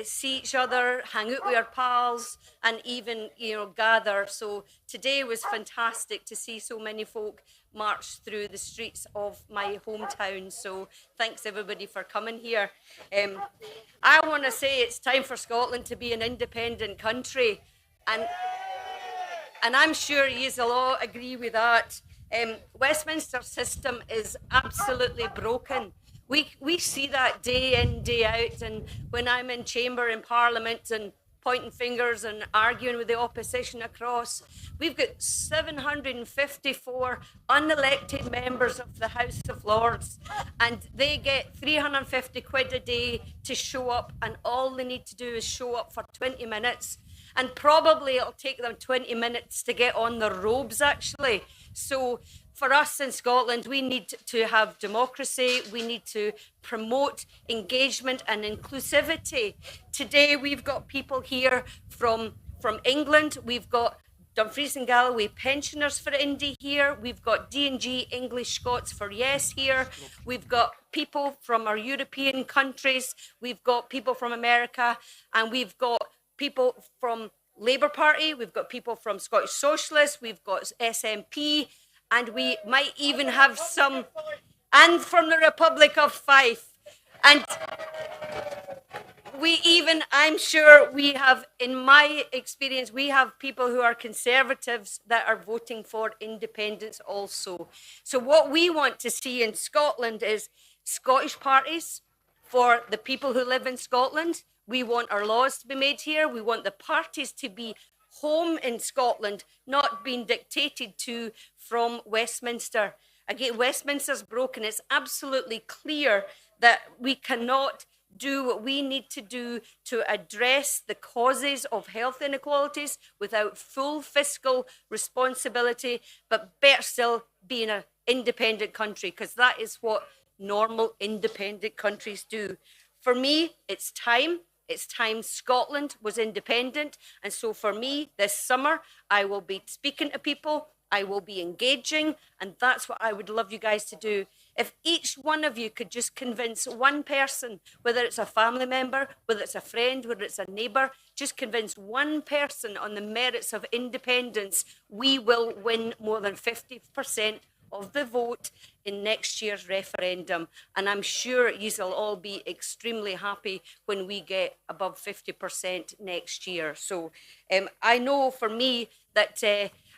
see each other, hang out with our pals, and even, gather. So today was fantastic to see so many folk march through the streets of my hometown. So thanks everybody for coming here. I want to say it's time for Scotland to be an independent country, and I'm sure you'll all agree with that. Westminster system is absolutely broken. We see that day in, day out, and when I'm in chamber in Parliament and pointing fingers and arguing with the opposition across, we've got 754 unelected members of the House of Lords, and they get 350 quid a day to show up, and all they need to do is show up for 20 minutes, and probably it'll take them 20 minutes to get on their robes actually. So for us in Scotland, we need to have democracy. We need to promote engagement and inclusivity. Today, we've got people here from England. We've got Dumfries and Galloway pensioners for Indy here. We've got D&G English Scots for Yes here. We've got people from our European countries. We've got people from America, and we've got people from Labour Party. We've got people from Scottish Socialists. We've got SNP. And we might even have some, and from the Republic of Fife. And I'm sure we have, in my experience, we have people who are Conservatives that are voting for independence also. So what we want to see in Scotland is Scottish parties for the people who live in Scotland. We want our laws to be made here. We want the parties to be home in Scotland, not being dictated to from Westminster. Again, Westminster's broken. It's absolutely clear that we cannot do what we need to do to address the causes of health inequalities without full fiscal responsibility, but better still being an independent country, because that is what normal independent countries do. For me, it's time. It's time Scotland was independent. And so for me, this summer, I will be speaking to people, I will be engaging, and that's what I would love you guys to do. If each one of you could just convince one person, whether it's a family member, whether it's a friend, whether it's a neighbour, just convince one person on the merits of independence, we will win more than 50% of the vote in next year's referendum. And I'm sure you'll all be extremely happy when we get above 50% next year. So I know for me that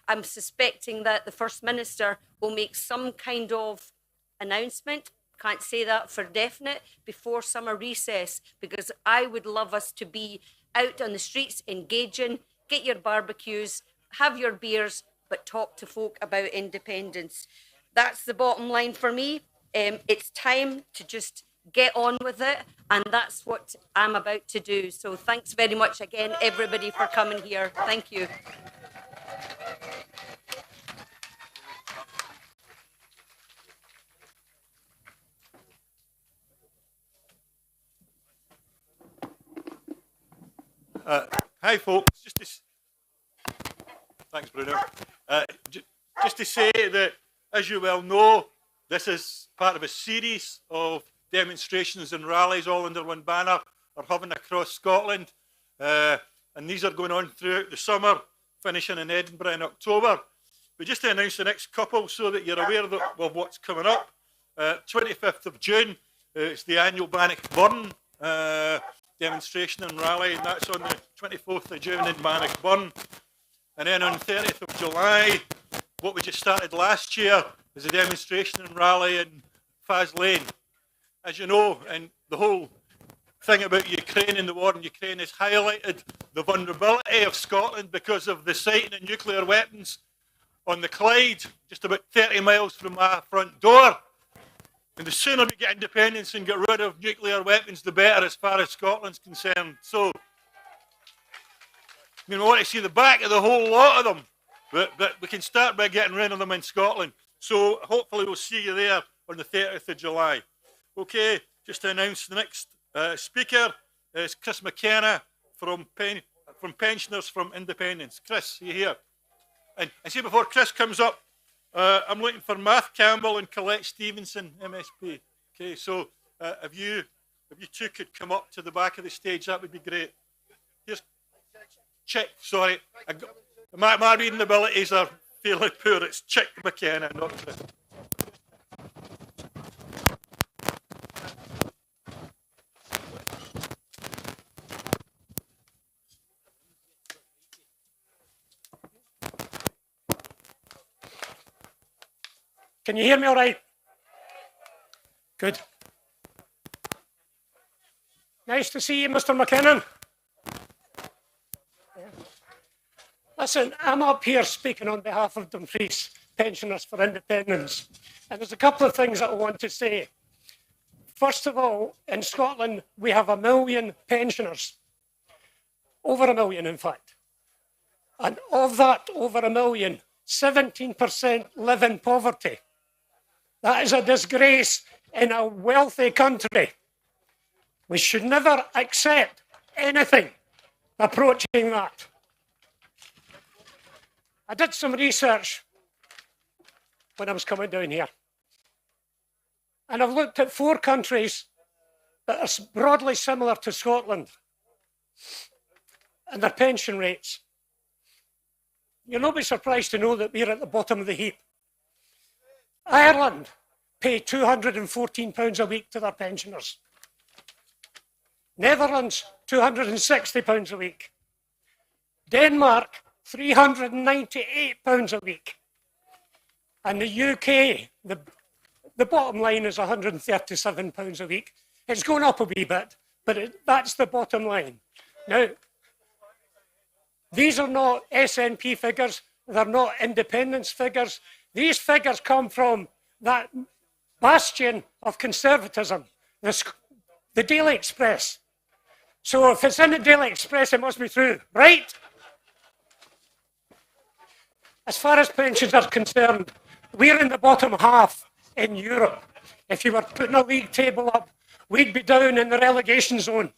I'm suspecting that the First Minister will make some kind of announcement, can't say that for definite, before summer recess, because I would love us to be out on the streets engaging, get your barbecues, have your beers, but talk to folk about independence. That's the bottom line for me. It's time to just get on with it, and that's what I'm about to do. So thanks very much again, everybody, for coming here. Thank you. Hi, folks. Thanks, Bruno. Just to say that, as you well know, this is part of a series of demonstrations and rallies all under one banner are having across Scotland. And these are going on throughout the summer, finishing in Edinburgh in October. But just to announce the next couple so that you're aware of what's coming up. 25th of June, it's the annual Bannockburn demonstration and rally, and that's on the 24th of June in Bannockburn. And then on 30th of July, what we just started last year is a demonstration and rally in Faslane. As you know, and the whole thing about Ukraine and the war in Ukraine has highlighted the vulnerability of Scotland because of the sighting of nuclear weapons on the Clyde, just about 30 miles from my front door. And the sooner we get independence and get rid of nuclear weapons, the better as far as Scotland's concerned. So, we want to see the back of the whole lot of them, but we can start by getting rid of them in Scotland. So hopefully we'll see you there on the 30th of July. Okay, just to announce the next speaker is Chris McKenna from Pensioners from Independence. Chris, are you here? And see, before Chris comes up, I'm looking for Matt Campbell and Colette Stevenson, MSP. Okay, so if you two could come up to the back of the stage, that would be great. Here's Chick, sorry. My reading abilities are fairly poor. It's Chick McKenna, not Chris. Can you hear me all right? Good. Nice to see you, Mr. McKinnon. Listen, I'm up here speaking on behalf of Dumfries Pensioners for Independence. And there's a couple of things that I want to say. First of all, in Scotland, we have 1 million pensioners. Over 1 million, in fact. And of that, over 1 million, 17% live in poverty. That is a disgrace in a wealthy country. We should never accept anything approaching that. I did some research when I was coming down here. And I've looked at 4 countries that are broadly similar to Scotland and their pension rates. You'll not be surprised to know that we're at the bottom of the heap. Ireland pay £214 a week to their pensioners. Netherlands, £260 a week. Denmark, £398 a week. And the UK, the bottom line is £137 a week. It's going up a wee bit, but that's the bottom line. Now, these are not SNP figures. They're not independence figures. These figures come from that bastion of conservatism, the Daily Express. So if it's in the Daily Express, it must be true, right? As far as pensions are concerned, we're in the bottom half in Europe. If you were putting a league table up, we'd be down in the relegation zone.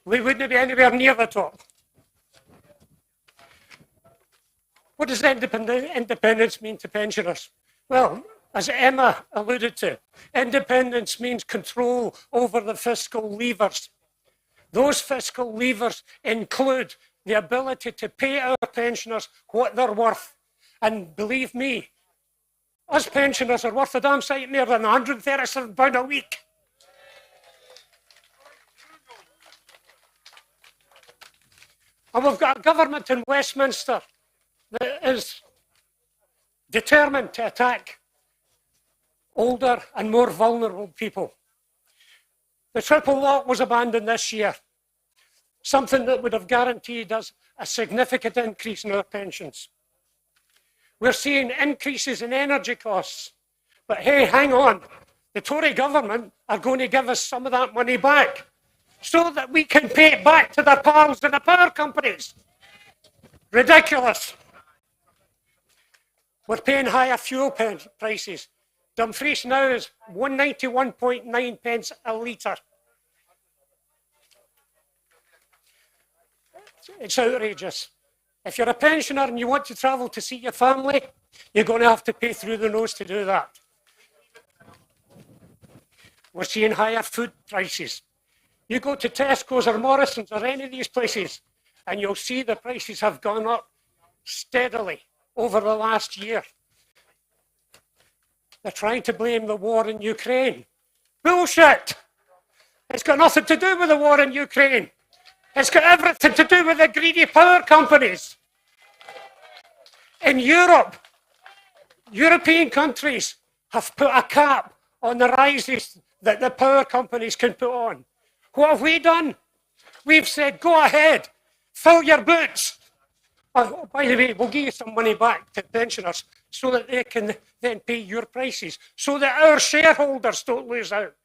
We wouldn't be anywhere near the top. What does independence mean to pensioners? Well, as Emma alluded to, independence means control over the fiscal levers. Those fiscal levers include the ability to pay our pensioners what they're worth. And believe me, us pensioners are worth a damn sight more than £137 a week. And we've got a government in Westminster that is determined to attack older and more vulnerable people. The triple lock was abandoned this year, something that would have guaranteed us a significant increase in our pensions. We're seeing increases in energy costs, but hey, hang on. The Tory government are going to give us some of that money back so that we can pay it back to their pals in the power companies. Ridiculous. We're paying higher fuel prices. Dumfries now is 191.9 pence a litre. It's outrageous. If you're a pensioner and you want to travel to see your family, you're going to have to pay through the nose to do that. We're seeing higher food prices. You go to Tesco's or Morrison's or any of these places, and you'll see the prices have gone up steadily over the last year. They're trying to blame the war in Ukraine. Bullshit! It's got nothing to do with the war in Ukraine. It's got everything to do with the greedy power companies. In Europe, European countries have put a cap on the rises that the power companies can put on. What have we done? We've said, go ahead, fill your boots. Oh, by the way, we'll give you some money back to pensioners so that they can then pay your prices, so that our shareholders don't lose out.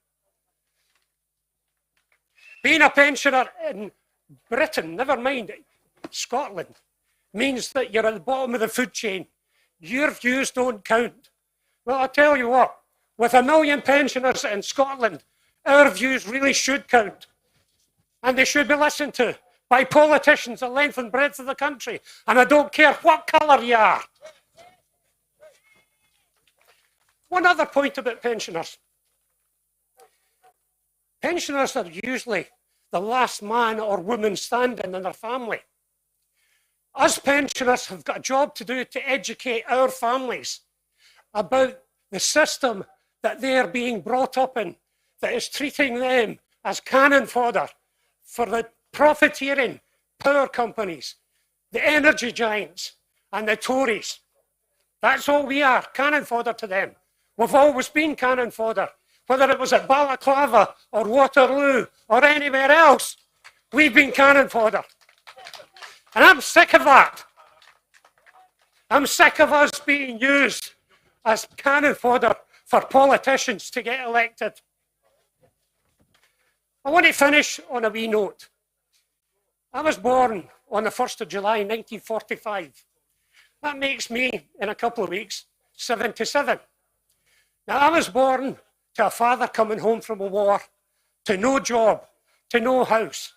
Being a pensioner in Britain, never mind Scotland, means that you're at the bottom of the food chain. Your views don't count. Well, I'll tell you what, with 1 million pensioners in Scotland, our views really should count. And they should be listened to by politicians the length and breadth of the country. And I don't care what colour you are. One other point about pensioners. Pensioners are usually the last man or woman standing in their family. Us pensioners have got a job to do to educate our families about the system that they are being brought up in, that is treating them as cannon fodder for the profiteering power companies, the energy giants, and the Tories. That's all we are, cannon fodder to them. We've always been cannon fodder. Whether it was at Balaclava or Waterloo or anywhere else, we've been cannon fodder. And I'm sick of that. I'm sick of us being used as cannon fodder for politicians to get elected. I want to finish on a wee note. I was born on the 1st of July 1945. That makes me, in a couple of weeks, 77. Now, I was born to a father coming home from a war, to no job, to no house.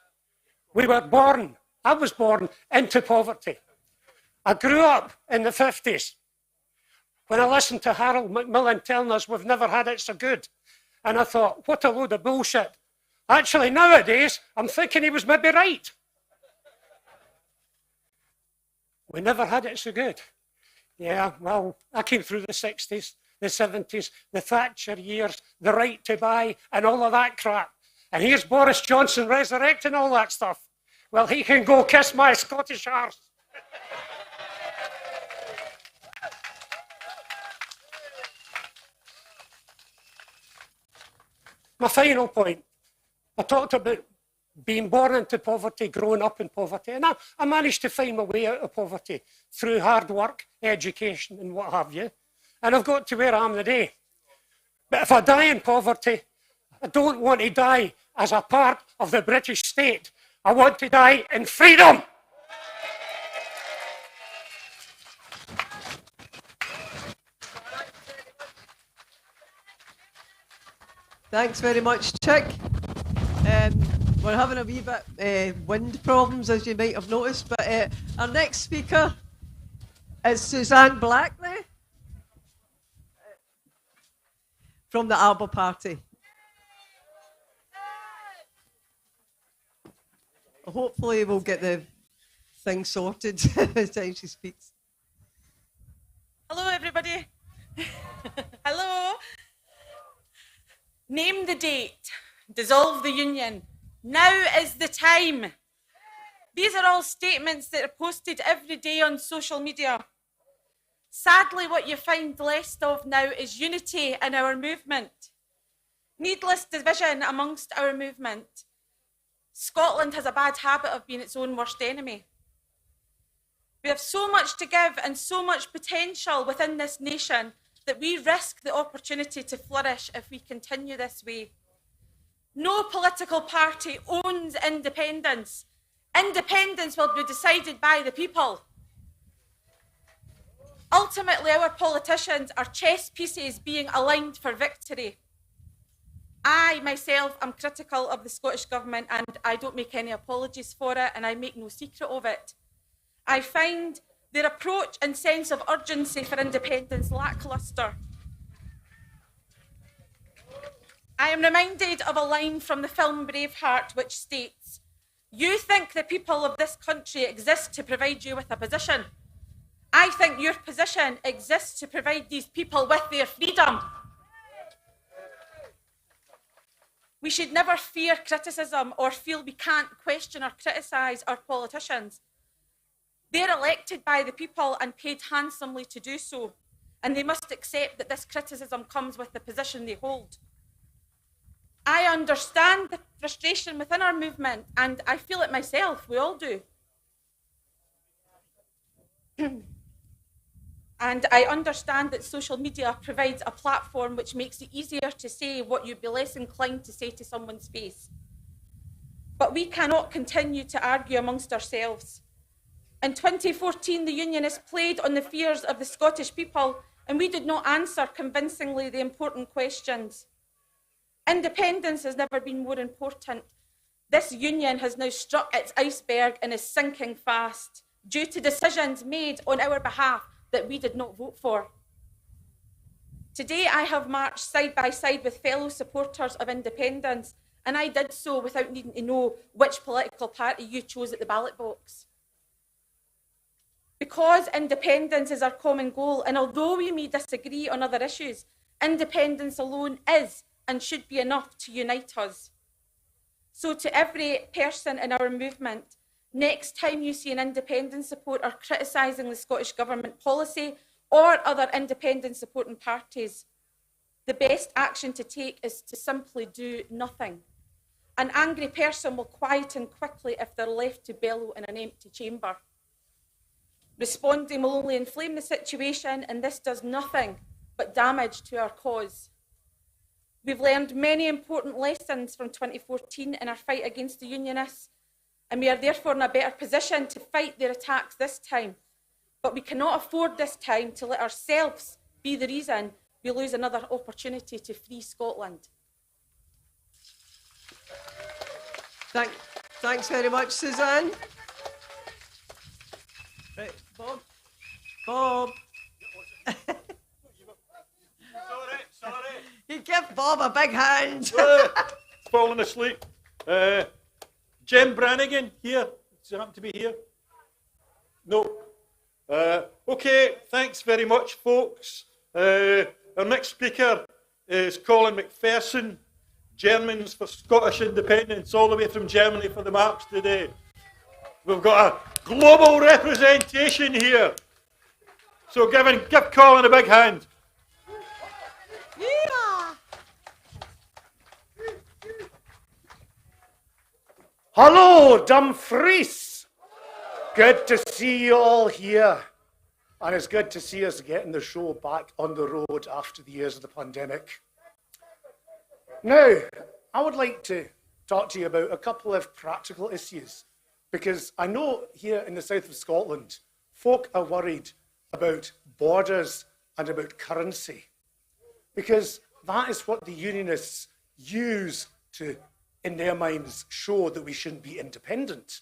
I was born into poverty. I grew up in the 50s when I listened to Harold Macmillan telling us we've never had it so good. And I thought, what a load of bullshit. Actually, nowadays, I'm thinking he was maybe right. We never had it so good. Yeah, well, I came through the 60s, the 70s, the Thatcher years, the right to buy, and all of that crap. And here's Boris Johnson resurrecting all that stuff. Well, he can go kiss my Scottish arse. My final point. I talked about being born into poverty, growing up in poverty, and I managed to find my way out of poverty through hard work, education, and what have you. And I've got to where I am today. But if I die in poverty, I don't want to die as a part of the British state. I want to die in freedom. Thanks very much, Chick. We're having a wee bit wind problems, as you might have noticed, but our next speaker is Suzanne Blackley from the AUOB Party. Hopefully we'll get the thing sorted by the time she speaks. Hello, everybody. Hello. Name the date. Dissolve the union. Now is the time. These are all statements that are posted every day on social media. Sadly, what you find less of now is unity in our movement. Needless division amongst our movement. Scotland has a bad habit of being its own worst enemy. We have so much to give and so much potential within this nation that we risk the opportunity to flourish if we continue this way. No political party owns independence. Independence will be decided by the people. Ultimately, our politicians are chess pieces being aligned for victory. I, myself, am critical of the Scottish Government, and I don't make any apologies for it, and I make no secret of it. I find their approach and sense of urgency for independence lacklustre. I am reminded of a line from the film Braveheart, which states, "You think the people of this country exist to provide you with a position. I think your position exists to provide these people with their freedom." We should never fear criticism or feel we can't question or criticise our politicians. They're elected by the people and paid handsomely to do so, and they must accept that this criticism comes with the position they hold. I understand the frustration within our movement, and I feel it myself, we all do. And I understand that social media provides a platform which makes it easier to say what you'd be less inclined to say to someone's face. But we cannot continue to argue amongst ourselves. In 2014, the Unionists played on the fears of the Scottish people, and we did not answer convincingly the important questions. Independence has never been more important. This union has now struck its iceberg and is sinking fast due to decisions made on our behalf that we did not vote for. Today, I have marched side by side with fellow supporters of independence, and I did so without needing to know which political party you chose at the ballot box. Because independence is our common goal, and although we may disagree on other issues, independence alone is and should be enough to unite us. So to every person in our movement, next time you see an independence supporter criticising the Scottish Government policy or other independent supporting parties, the best action to take is to simply do nothing. An angry person will quieten quickly if they're left to bellow in an empty chamber. Responding will only inflame the situation, and this does nothing but damage to our cause. We've learned many important lessons from 2014 in our fight against the Unionists, and we are therefore in a better position to fight their attacks this time. But we cannot afford this time to let ourselves be the reason we lose another opportunity to free Scotland. Thanks very much, Suzanne. Right, Bob. Bob. Sorry. You give Bob a big hand. Falling asleep. Jim Brannigan here. Does he happen to be here? No. Okay, thanks very much, folks. Our next speaker is Colin McPherson, Germans for Scottish independence, all the way from Germany for the march today. We've got a global representation here. So give Colin a big hand. Yeah. Hello, Dumfries. Good to see you all here. And it's good to see us getting the show back on the road after the years of the pandemic. Now, I would like to talk to you about a couple of practical issues, because I know here in the south of Scotland, folk are worried about borders and about currency, because that is what the unionists use to, in their minds, show that we shouldn't be independent.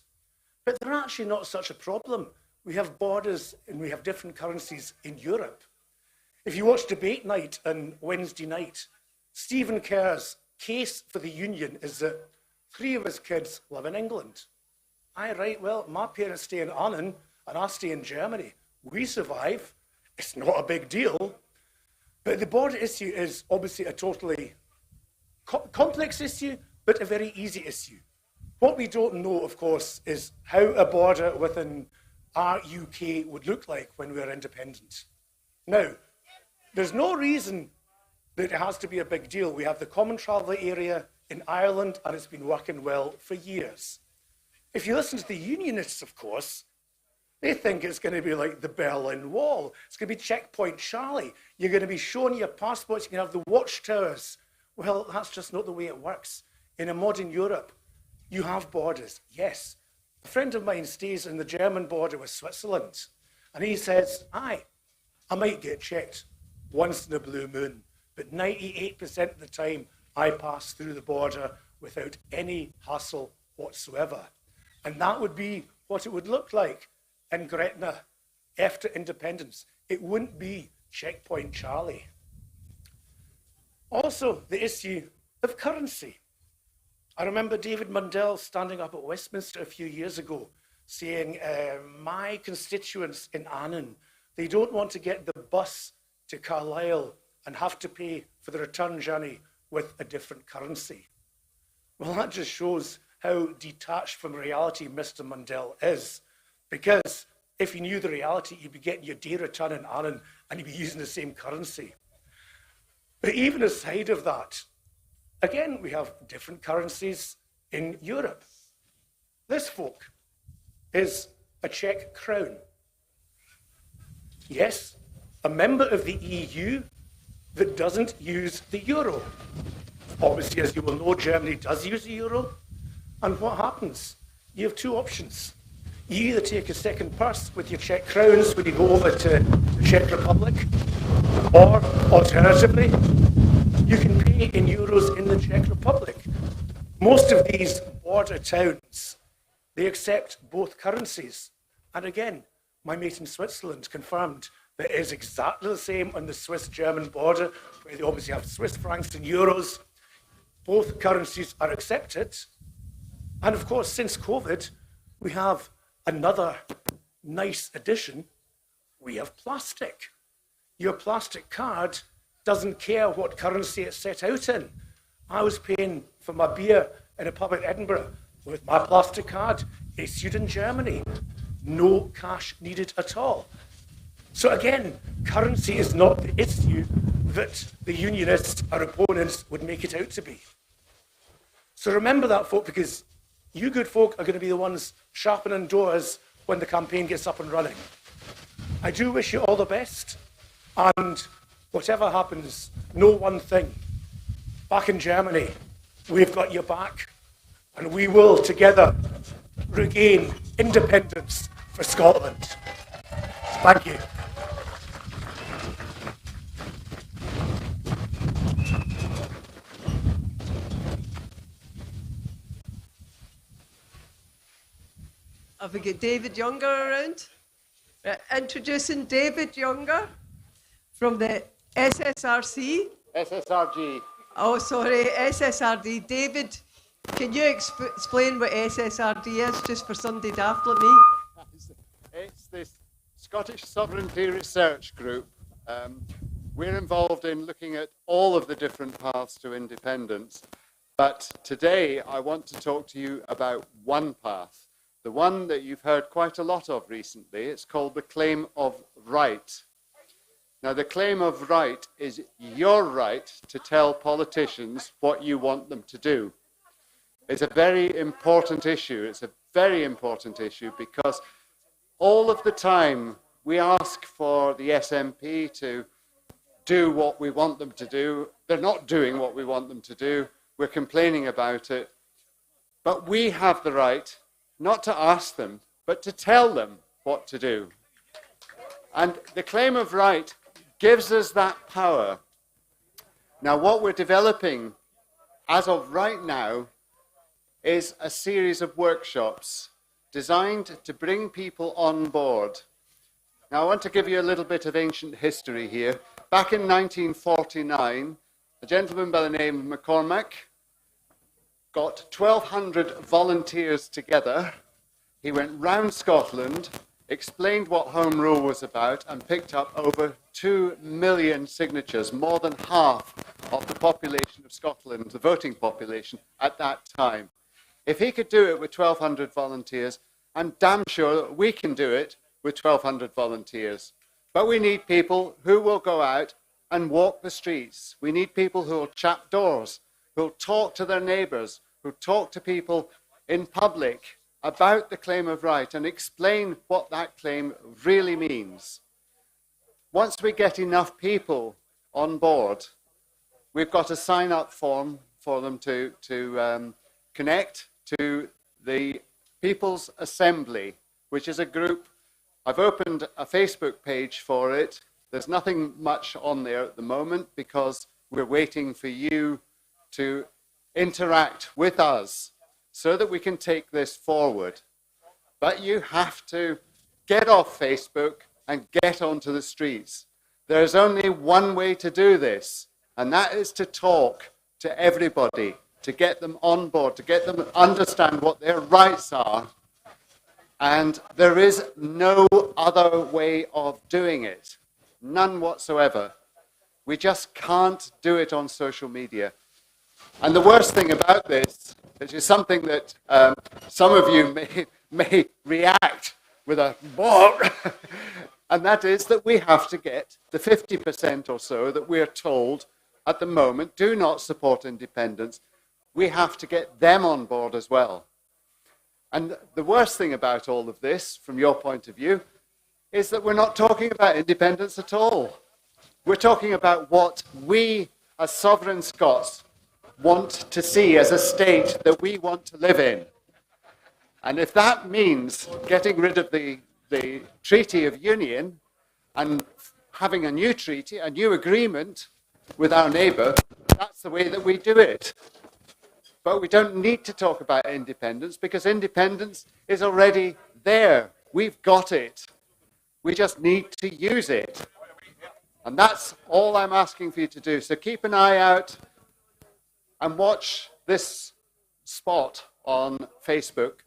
But they're actually not such a problem. We have borders and we have different currencies in Europe. If you watch debate night on Wednesday night, Stephen Kerr's case for the union is that 3 of his kids live in England. Aye, right, well, my parents stay in Arnhem and I stay in Germany. We survive. It's not a big deal. But the border issue is obviously a totally complex issue, but a very easy issue. What we don't know, of course, is how a border within our UK would look like when we're independent. Now, there's no reason that it has to be a big deal. We have the common travel area in Ireland, and it's been working well for years. If you listen to the unionists, of course, they think it's going to be like the Berlin Wall. It's going to be Checkpoint Charlie. You're going to be showing your passports. You can have the watchtowers. Well, that's just not the way it works. In a modern Europe, you have borders, yes. A friend of mine stays in the German border with Switzerland, and he says, aye, I might get checked once in a blue moon, but 98% of the time I pass through the border without any hassle whatsoever. And that would be what it would look like in Gretna after independence. It wouldn't be Checkpoint Charlie. Also, the issue of currency. I remember David Mundell standing up at Westminster a few years ago saying, my constituents in Arnhem, they don't want to get the bus to Carlisle and have to pay for the return journey with a different currency. Well, that just shows how detached from reality Mr. Mundell is, because if you knew the reality, you'd be getting your day return in Arnhem and you'd be using the same currency. But even aside of that, again, we have different currencies in Europe. This folk is a Czech crown. Yes, a member of the EU that doesn't use the euro. Obviously, as you will know, Germany does use the euro. And what happens? You have 2 options. You either take a second purse with your Czech crowns when you go over to the Czech Republic, or alternatively, you can pay in euros in the Czech Republic. Most of these border towns, they accept both currencies. And again, my mate in Switzerland confirmed that it is exactly the same on the Swiss-German border, where they obviously have Swiss francs and euros. Both currencies are accepted. And of course, since COVID, we have another nice addition. We have plastic. Your plastic card doesn't care what currency it's set out in. I was paying for my beer in a pub in Edinburgh with my plastic card issued in Germany. No cash needed at all. So again, currency is not the issue that the unionists, our opponents, would make it out to be. So remember that, folk, because you good folk are going to be the ones sharpening doors when the campaign gets up and running. I do wish you all the best, and whatever happens, know one thing. Back in Germany, we've got your back, and we will together regain independence for Scotland. Thank you. Have we got David Younger around? Introducing David Younger from the SSRC. SSRG. Oh, sorry, SSRD. David, can you explain what SSRD is, just for Sunday daft like me? It's this Scottish Sovereignty Research Group. We're involved in looking at all of the different paths to independence. But today I want to talk to you about one path, the one that you've heard quite a lot of recently. It's called the claim of right. Now, the claim of right is your right to tell politicians what you want them to do. It's a very important issue. It's a very important issue because all of the time we ask for the SNP to do what we want them to do. They're not doing what we want them to do. We're complaining about it. But we have the right not to ask them, but to tell them what to do. And the claim of right gives us that power. Now, what we're developing as of right now is a series of workshops designed to bring people on board. Now, I want to give you a little bit of ancient history here. Back in 1949, a gentleman by the name of McCormack got 1,200 volunteers together. He went round Scotland, explained what Home Rule was about, and picked up over 2 million signatures, more than half of the population of Scotland, the voting population at that time. If he could do it with 1,200 volunteers, I'm damn sure that we can do it with 1,200 volunteers. But we need people who will go out and walk the streets. We need people who will chap doors, who will talk to their neighbours, who talk to people in public about the claim of right and explain what that claim really means. Once we get enough people on board, we've got a sign-up form for them to connect to the People's Assembly, which is a group. I've opened a Facebook page for it. There's nothing much on there at the moment because we're waiting for you to interact with us so that we can take this forward. But you have to get off Facebook and get onto the streets. There's only one way to do this, and that is to talk to everybody, to get them on board, to get them to understand what their rights are. And there is no other way of doing it, none whatsoever. We just can't do it on social media. And the worst thing about this, which is something that some of you may react with a bark, and that is that we have to get the 50% or so that we're told at the moment do not support independence. We have to get them on board as well. And the worst thing about all of this, from your point of view, is that we're not talking about independence at all. We're talking about what we, as sovereign Scots, want to see as a state that we want to live in. And if that means getting rid of the Treaty of Union and having a new treaty, a new agreement with our neighbour, that's the way that we do it. But we don't need to talk about independence because independence is already there. We've got it. We just need to use it. And that's all I'm asking for you to do. So keep an eye out and watch this spot on Facebook,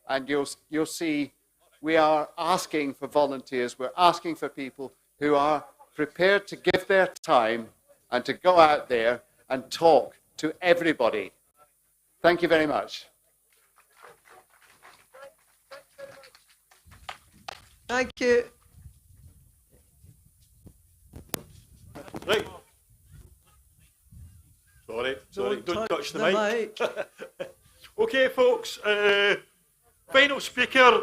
and you'll see we are asking for volunteers. We're asking for people who are prepared to give their time and to go out there and talk to everybody. Thank you very much. Thank you. Right. Sorry, don't touch the mic. Okay, folks, final speaker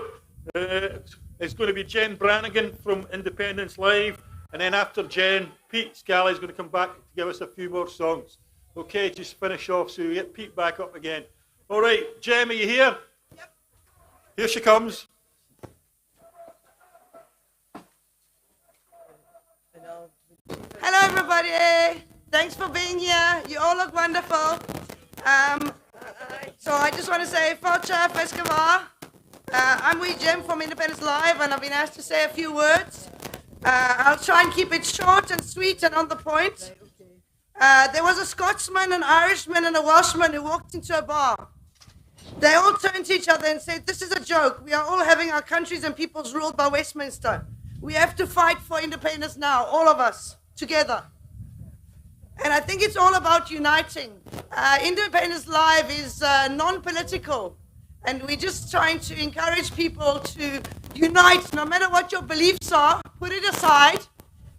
is going to be Jen Brannigan from Independence Live, and then after Jen, Pete Scally is going to come back to give us a few more songs. Okay, just finish off so we get Pete back up again. All right, Jem, are you here? Yep. Here she comes. Hello, everybody. Thanks for being here. You all look wonderful. So I just want to say, Forcha Fescava. I'm with Jim from Independence Live, and I've been asked to say a few words. I'll try and keep it short and sweet and on the point. There was a Scotsman, an Irishman, and a Welshman who walked into a bar. They all turned to each other and said, "This is a joke. We are all having our countries and peoples ruled by Westminster. We have to fight for independence now, all of us, together." And I think it's all about uniting. Independence Live is non-political, and we're just trying to encourage people to unite, no matter what your beliefs are, put it aside,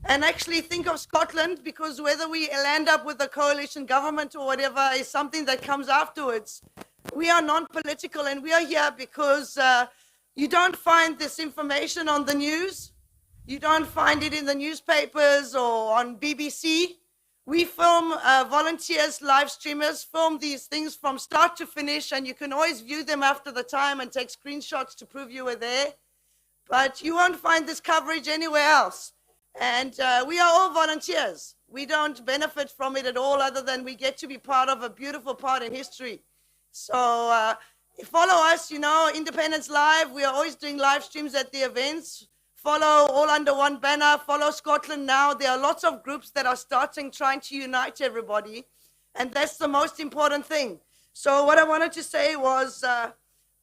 and actually think of Scotland, because whether we land up with a coalition government or whatever is something that comes afterwards. We are non-political, and we are here because you don't find this information on the news. You don't find it in the newspapers or on BBC. We film, volunteers, live streamers, film these things from start to finish, and you can always view them after the time and take screenshots to prove you were there. But you won't find this coverage anywhere else. And we are all volunteers. We don't benefit from it at all, other than we get to be part of a beautiful part of history. So follow us, you know, Independence Live. We are always doing live streams at the events. Follow all under one banner. Follow Scotland Now. There are lots of groups that are starting, trying to unite everybody. And that's the most important thing. So what I wanted to say was,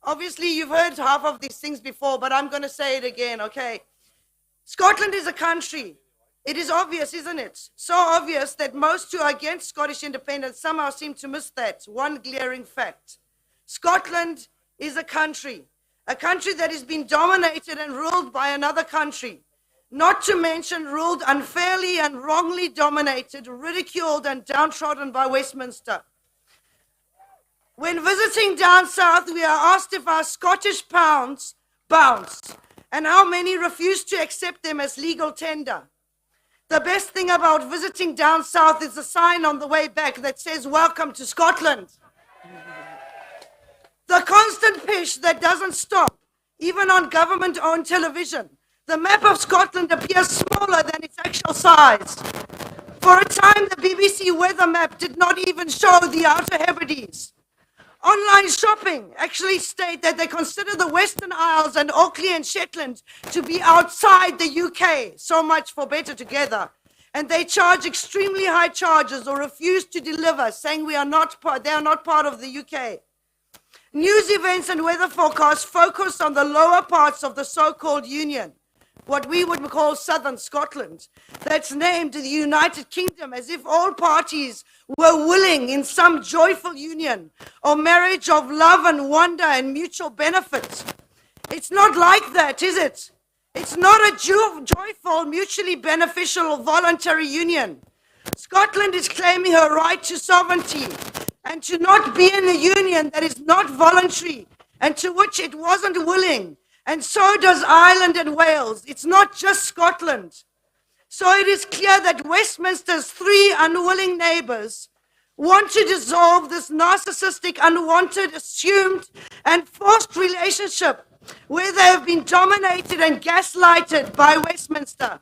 obviously you've heard half of these things before, but I'm going to say it again, okay? Scotland is a country. It is obvious, isn't it? So obvious that most who are against Scottish independence somehow seem to miss that one glaring fact. Scotland is a country that has been dominated and ruled by another country, not to mention ruled unfairly and wrongly dominated, ridiculed and downtrodden by Westminster. When visiting down south, we are asked if our Scottish pounds bounce, and how many refuse to accept them as legal tender. The best thing about visiting down south is a sign on the way back that says, "Welcome to Scotland." The constant push that doesn't stop, even on government-owned television. The map of Scotland appears smaller than its actual size. For a time, the BBC weather map did not even show the Outer Hebrides. Online shopping actually state that they consider the Western Isles and Orkney and Shetland to be outside the UK, so much for better together. And they charge extremely high charges or refuse to deliver, saying they are not part of the UK. News events and weather forecasts focus on the lower parts of the so-called Union, what we would call Southern Scotland, that's named the United Kingdom, as if all parties were willing in some joyful union or marriage of love and wonder and mutual benefit. It's not like that, is it? It's not a joyful, mutually beneficial, voluntary union. Scotland is claiming her right to sovereignty and to not be in a union that is not voluntary and to which it wasn't willing. And so does Ireland and Wales. It's not just Scotland. So it is clear that Westminster's three unwilling neighbours want to dissolve this narcissistic, unwanted, assumed and forced relationship where they have been dominated and gaslighted by Westminster.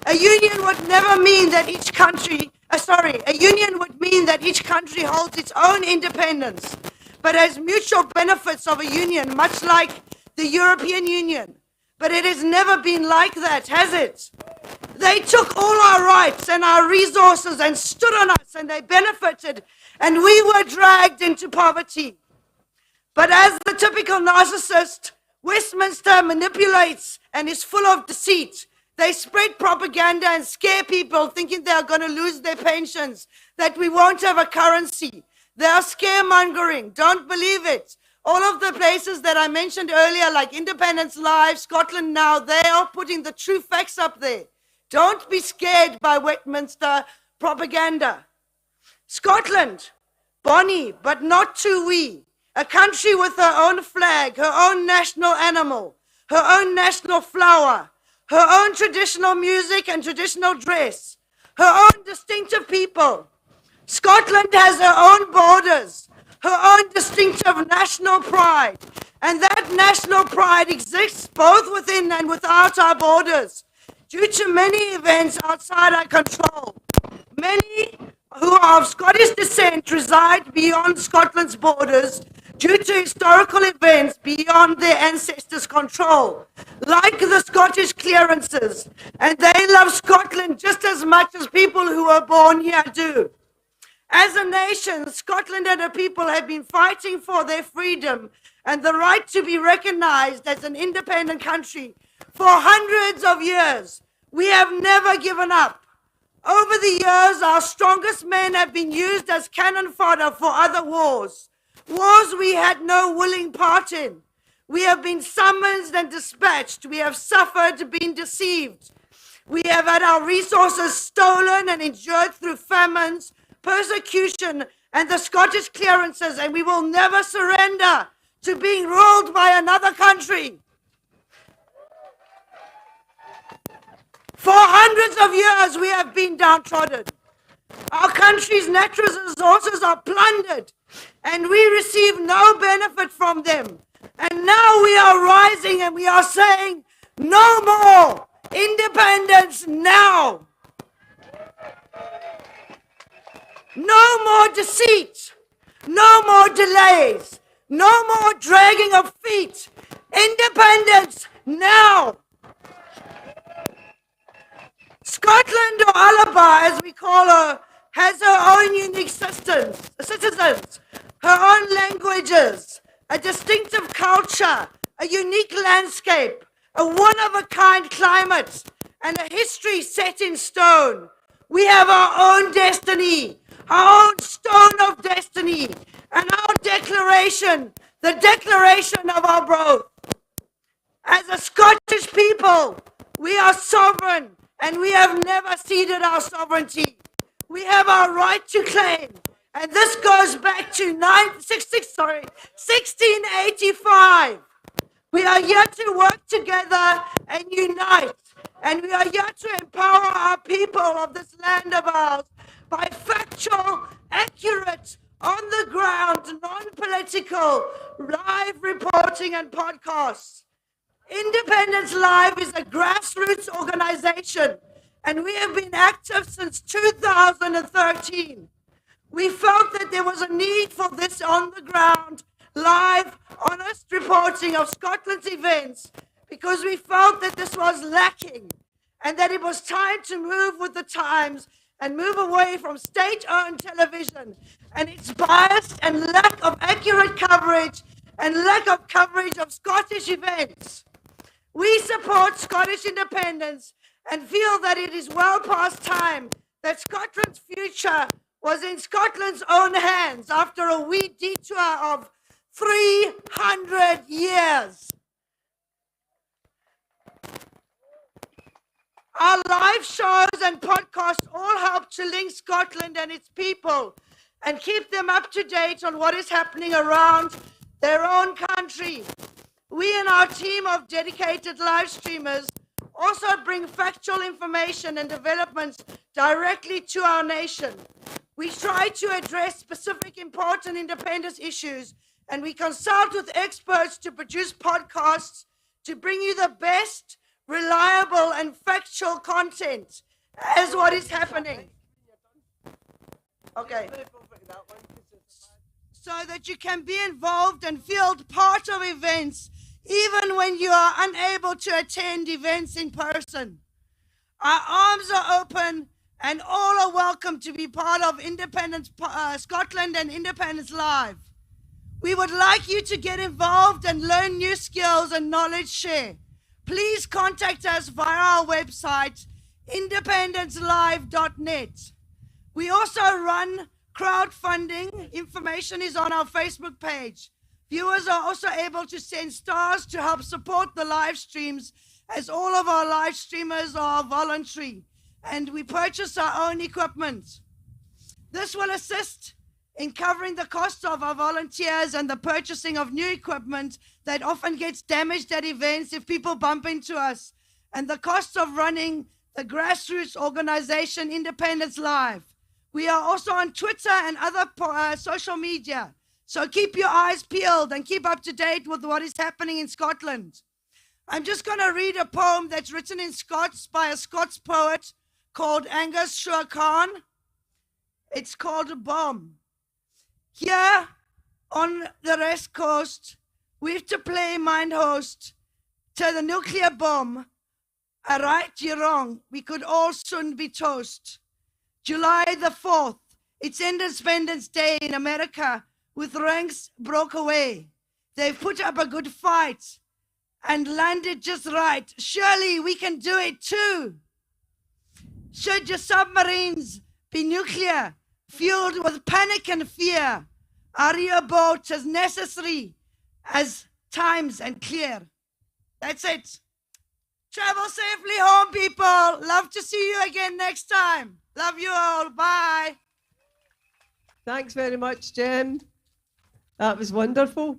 A union would never mean that each country, a union would mean that each country holds its own independence, but has mutual benefits of a union, much like the European Union. But it has never been like that, has it? They took all our rights and our resources and stood on us, and they benefited, and we were dragged into poverty. But as the typical narcissist, Westminster manipulates and is full of deceit. They spread propaganda and scare people thinking they are going to lose their pensions, that we won't have a currency. They are scaremongering. Don't believe it. All of the places that I mentioned earlier, like Independence Live, Scotland Now, they are putting the true facts up there. Don't be scared by Westminster propaganda. Scotland, bonny, but not too wee. A country with her own flag, her own national animal, her own national flower, her own traditional music and traditional dress, her own distinctive people. Scotland has her own borders, her own distinctive national pride, and that national pride exists both within and without our borders. Due to many events outside our control, many who are of Scottish descent reside beyond Scotland's borders due to historical events beyond their ancestors' control, like the Scottish clearances, and they love Scotland just as much as people who were born here do. As a nation, Scotland and her people have been fighting for their freedom and the right to be recognized as an independent country for hundreds of years. We have never given up. Over the years, our strongest men have been used as cannon fodder for other wars. Wars we had no willing part in. We have been summoned and dispatched. We have suffered, been deceived. We have had our resources stolen and endured through famines, persecution, and the Scottish clearances, and we will never surrender to being ruled by another country. For hundreds of years, we have been downtrodden. Our country's natural resources are plundered, and we receive no benefit from them. And now we are rising and we are saying, no more independence now. No more deceit. No more delays. No more dragging of feet. Independence now. Scotland, or Alaba as we call her, has her own unique citizens, her own languages, a distinctive culture, a unique landscape, a one-of-a-kind climate, and a history set in stone. We have our own destiny, our own stone of destiny, and our declaration, the declaration of our growth. As a Scottish people, we are sovereign, and we have never ceded our sovereignty. We have our right to claim, and this goes back to 1685. We are here to work together and unite, and we are here to empower our people of this land of ours by factual, accurate, on-the-ground, non-political, live reporting and podcasts. Independence Live is a grassroots organization, and we have been active since 2013. We felt that there was a need for this on-the-ground, live, honest reporting of Scotland's events because we felt that this was lacking and that it was time to move with the times and move away from state-owned television and its bias and lack of accurate coverage and lack of coverage of Scottish events. We support Scottish independence and feel that it is well past time that Scotland's future was in Scotland's own hands after a wee detour of 300 years. Our live shows and podcasts all help to link Scotland and its people and keep them up to date on what is happening around their own country. We and our team of dedicated live streamers also bring factual information and developments directly to our nation. We try to address specific important independence issues, and we consult with experts to produce podcasts to bring you the best, reliable, and factual content as what is happening. Okay. So that you can be involved and feel part of events even when you are unable to attend events in person. Our arms are open and all are welcome to be part of Independence Scotland and Independence Live. We would like you to get involved and learn new skills and knowledge share. Please contact us via our website, independencelive.net. We also run crowdfunding. Information is on our Facebook page. Viewers are also able to send stars to help support the live streams, as all of our live streamers are voluntary, and we purchase our own equipment. This will assist in covering the cost of our volunteers and the purchasing of new equipment that often gets damaged at events if people bump into us, and the cost of running the grassroots organization Independence Live. We are also on Twitter and other social media, so keep your eyes peeled and keep up to date with what is happening in Scotland. I'm just going to read a poem that's written in Scots by a Scots poet called Angus Shua Khan. It's called A Bomb. Here on the West Coast, we have to play mind host to the nuclear bomb. A right, you're wrong, we could all soon be toast. July the 4th, it's Independence Day in America, with ranks broke away. They've put up a good fight and landed just right. Surely we can do it too. Should your submarines be nuclear, fueled with panic and fear, are your boats as necessary as times and clear? That's it. Travel safely home, people. Love to see you again next time. Love you all. Bye. Thanks very much, Jem. That was wonderful.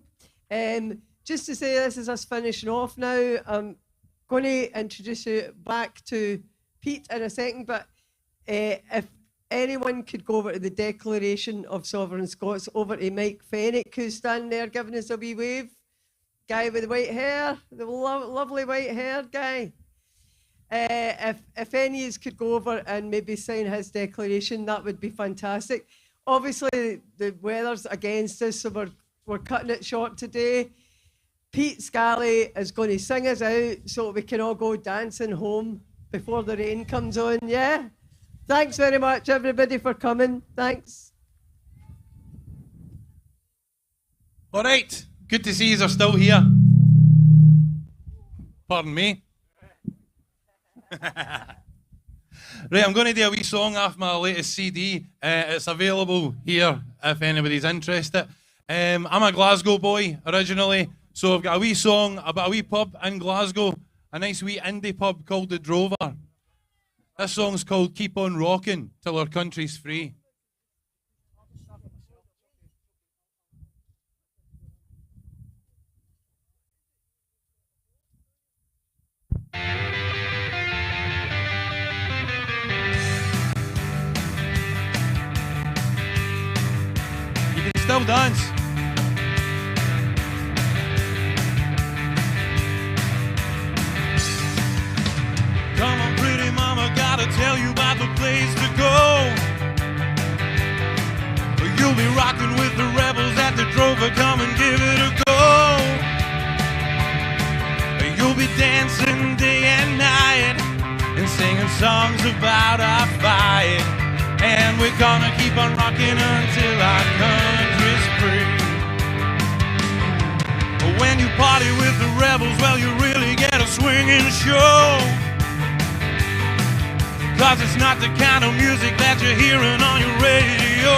Just to say, this is us finishing off now. I'm going to introduce you back to Pete in a second, but if anyone could go over to the Declaration of Sovereign Scots, over to Mike Fennick, who's standing there giving us a wee wave. Guy with the white hair, the lovely white hair guy. If any of you could go over and maybe sign his declaration, that would be fantastic. Obviously, the weather's against us, so we're cutting it short today. Pete Scally is going to sing us out so we can all go dancing home before the rain comes on, yeah? Thanks very much, everybody, for coming. Thanks. All right. Good to see you are still here. Pardon me. Right, I'm going to do a wee song off my latest CD. It's available here if anybody's interested. I'm a Glasgow boy originally, so I've got a wee song about a wee pub in Glasgow, a nice wee indie pub called The Drover. This song's called Keep On Rockin' Till Our Country's Free. Still dance. Come on, pretty mama, gotta tell you about the place to go. You'll be rocking with the rebels at the Drover, come and give it a go. You'll be dancing day and night and singing songs about our fight. And we're gonna keep on rocking until our country's free. When you party with the rebels, well, you really get a swinging show. 'Cause it's not the kind of music that you're hearing on your radio.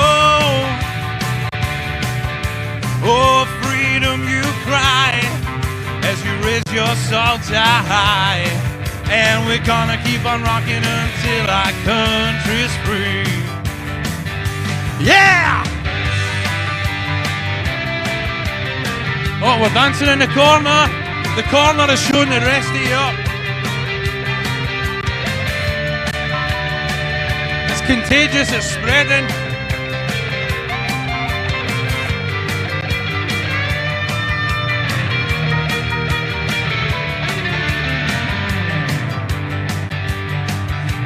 Oh, freedom you cry as you raise your salty high. And we're gonna keep on rocking until our country's free. Yeah! Oh, we're dancing in the corner. The corner is showing the rest of you up. It's contagious, it's spreading.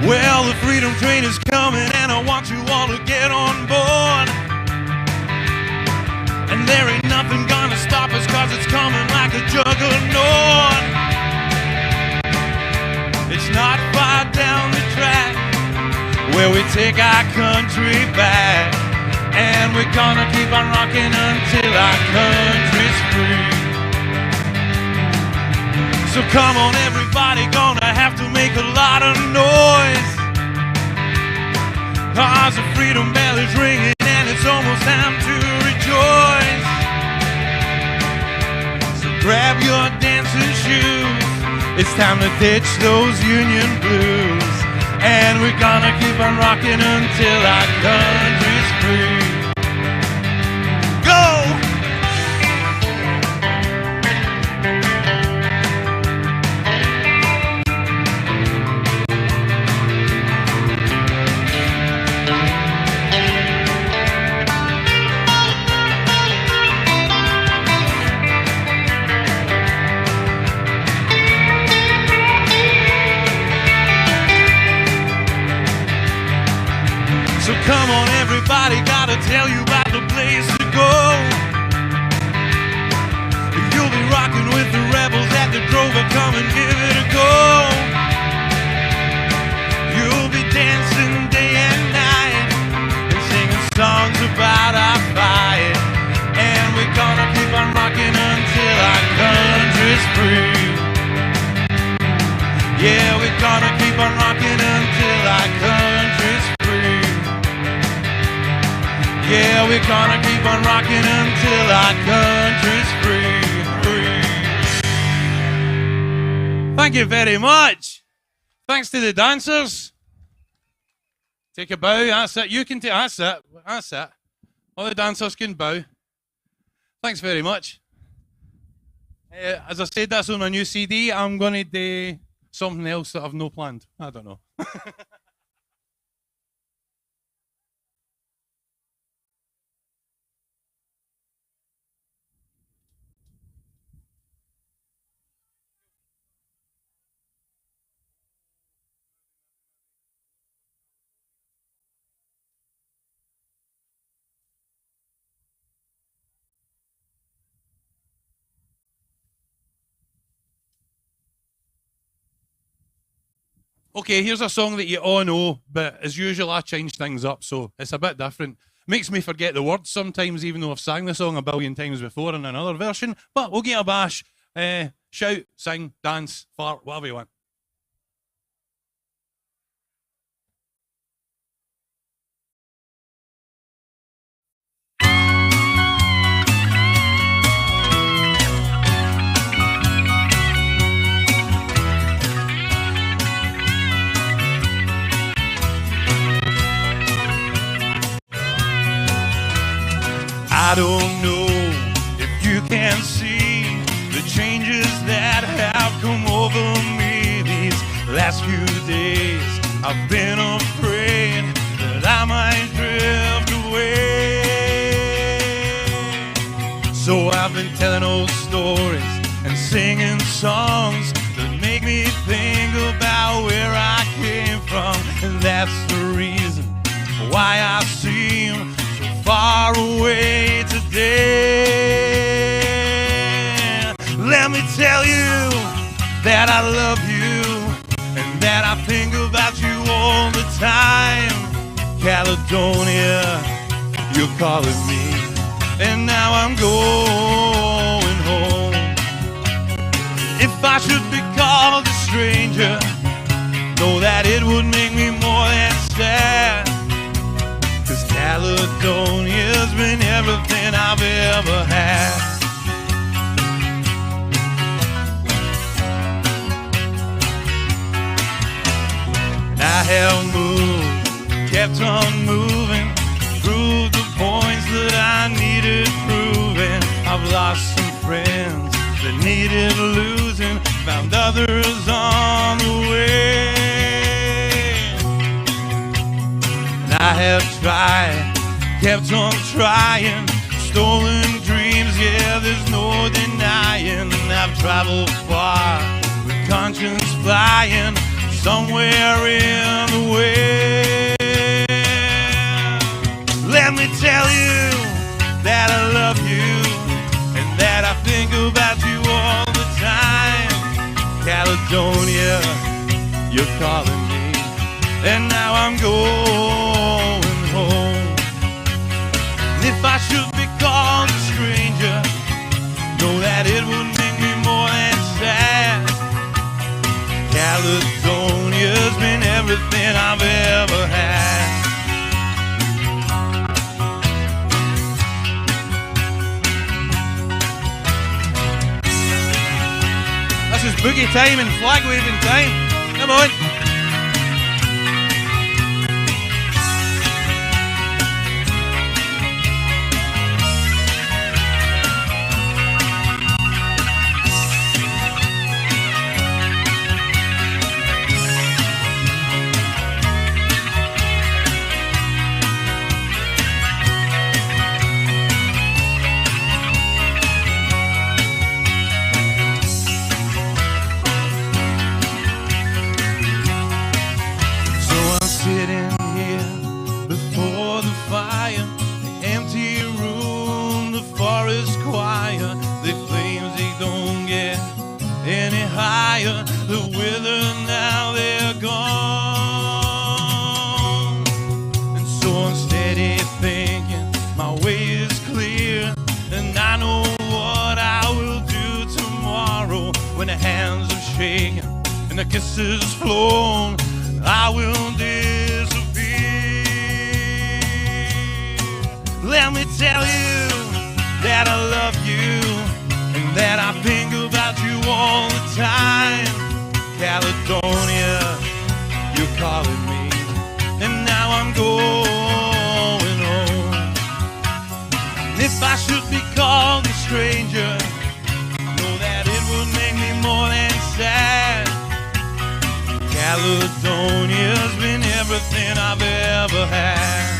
Well, the freedom train is coming and I want you all to get on board. And there ain't nothing gonna stop us 'cause it's coming like a juggernaut. It's not far down the track where we take our country back. And we're gonna keep on rocking until our country's free. So come on everybody, gonna have to make a lot of noise. 'Cause the freedom bell is ringing and it's almost time to rejoice. So grab your dancing shoes, it's time to ditch those Union blues. And we're gonna keep on rocking until our country's free. Go! So come on everybody, gotta tell you about the place to go. You'll be rocking with the rebels at the Drover, come and give it a go. You'll be dancing day and night and singing songs about our fight. And we're gonna keep on rocking until our country's free. Yeah, we're gonna keep on rocking until our country's free. Yeah, we're gonna keep on rocking until our country's free, free. Thank you very much. Thanks to the dancers. Take a bow, that's it. You can take, that's it, that's it. All the dancers can bow. Thanks very much. As I said, that's on my new CD. I'm going to do something else that I've no planned. I don't know. Okay, here's a song that you all know, but as usual I change things up, so it's a bit different. Makes me forget the words sometimes, even though I've sang the song a billion times before in another version. But we'll get a bash. Shout, sing, dance, fart, whatever you want. I don't know if you can see the changes that have come over me these last few days. I've been afraid that I might drift away. So I've been telling old stories and singing songs that make me think about where I came from. And that's the reason why I seem far away today. Let me tell you that I love you and that I think about you all the time. Caledonia, you're calling me, and now I'm going home. If I should be called a stranger, know that it would make me more than sad. Caledonia's been everything I've ever had. I have moved, kept on moving, proved the points that I needed proving. I've lost some friends that needed losing, found others on the way. I have tried, kept on trying, stolen dreams, yeah, there's no denying. I've traveled far, with conscience flying, somewhere in the way. Let me tell you that I love you, and that I think about you all the time. Caledonia, you're calling me, and now I'm going home. And if I should be called a stranger, know that it would make me more than sad. Caledonia's been everything I've ever had. This is boogie time and flag waving time. Come on. The wither, now they're gone. And so I'm steady thinking my way is clear, and I know what I will do tomorrow. When the hands are shaking and the kisses flown, I will disappear. Let me tell you that I love you and that I think about you all the time. Caledonia, you're calling me, and now I'm going home. And if I should be called a stranger, know that it would make me more than sad. Caledonia's been everything I've ever had.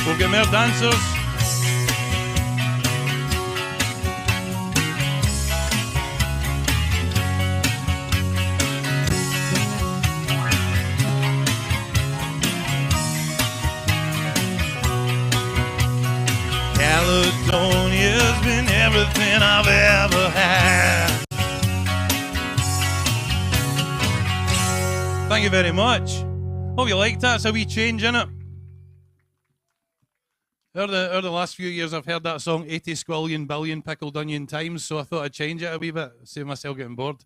We'll get more dancers. Caledonia's been everything I've ever had. Thank you very much. Hope you liked that. It's a wee change, innit? Over the last few years, I've heard that song 80 squillion billion pickled onion times, so I thought I'd change it a wee bit, save myself getting bored.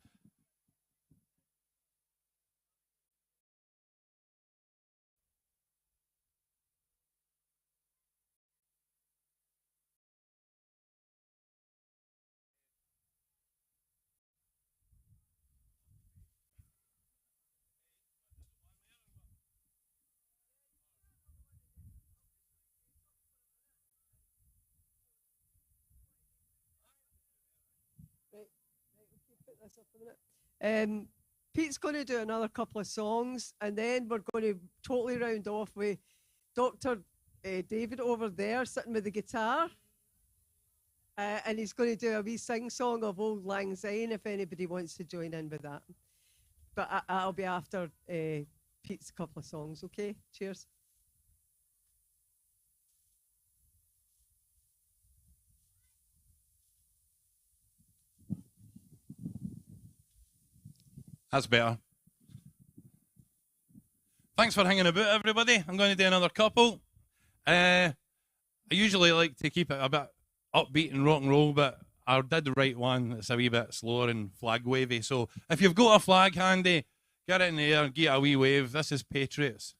Pete's going to do another couple of songs, and then we're going to totally round off with Dr. David over there sitting with the guitar, and he's going to do a wee sing-song of Old Lang Syne if anybody wants to join in with that. But I'll be after Pete's couple of songs, okay? Cheers. That's better. Thanks for hanging about, everybody. I'm going to do another couple. I usually like to keep it a bit upbeat and rock and roll, but I did write one that's a wee bit slower and flag wavy. So if you've got a flag handy, get it in the air, give it a wee wave. This is Patriots.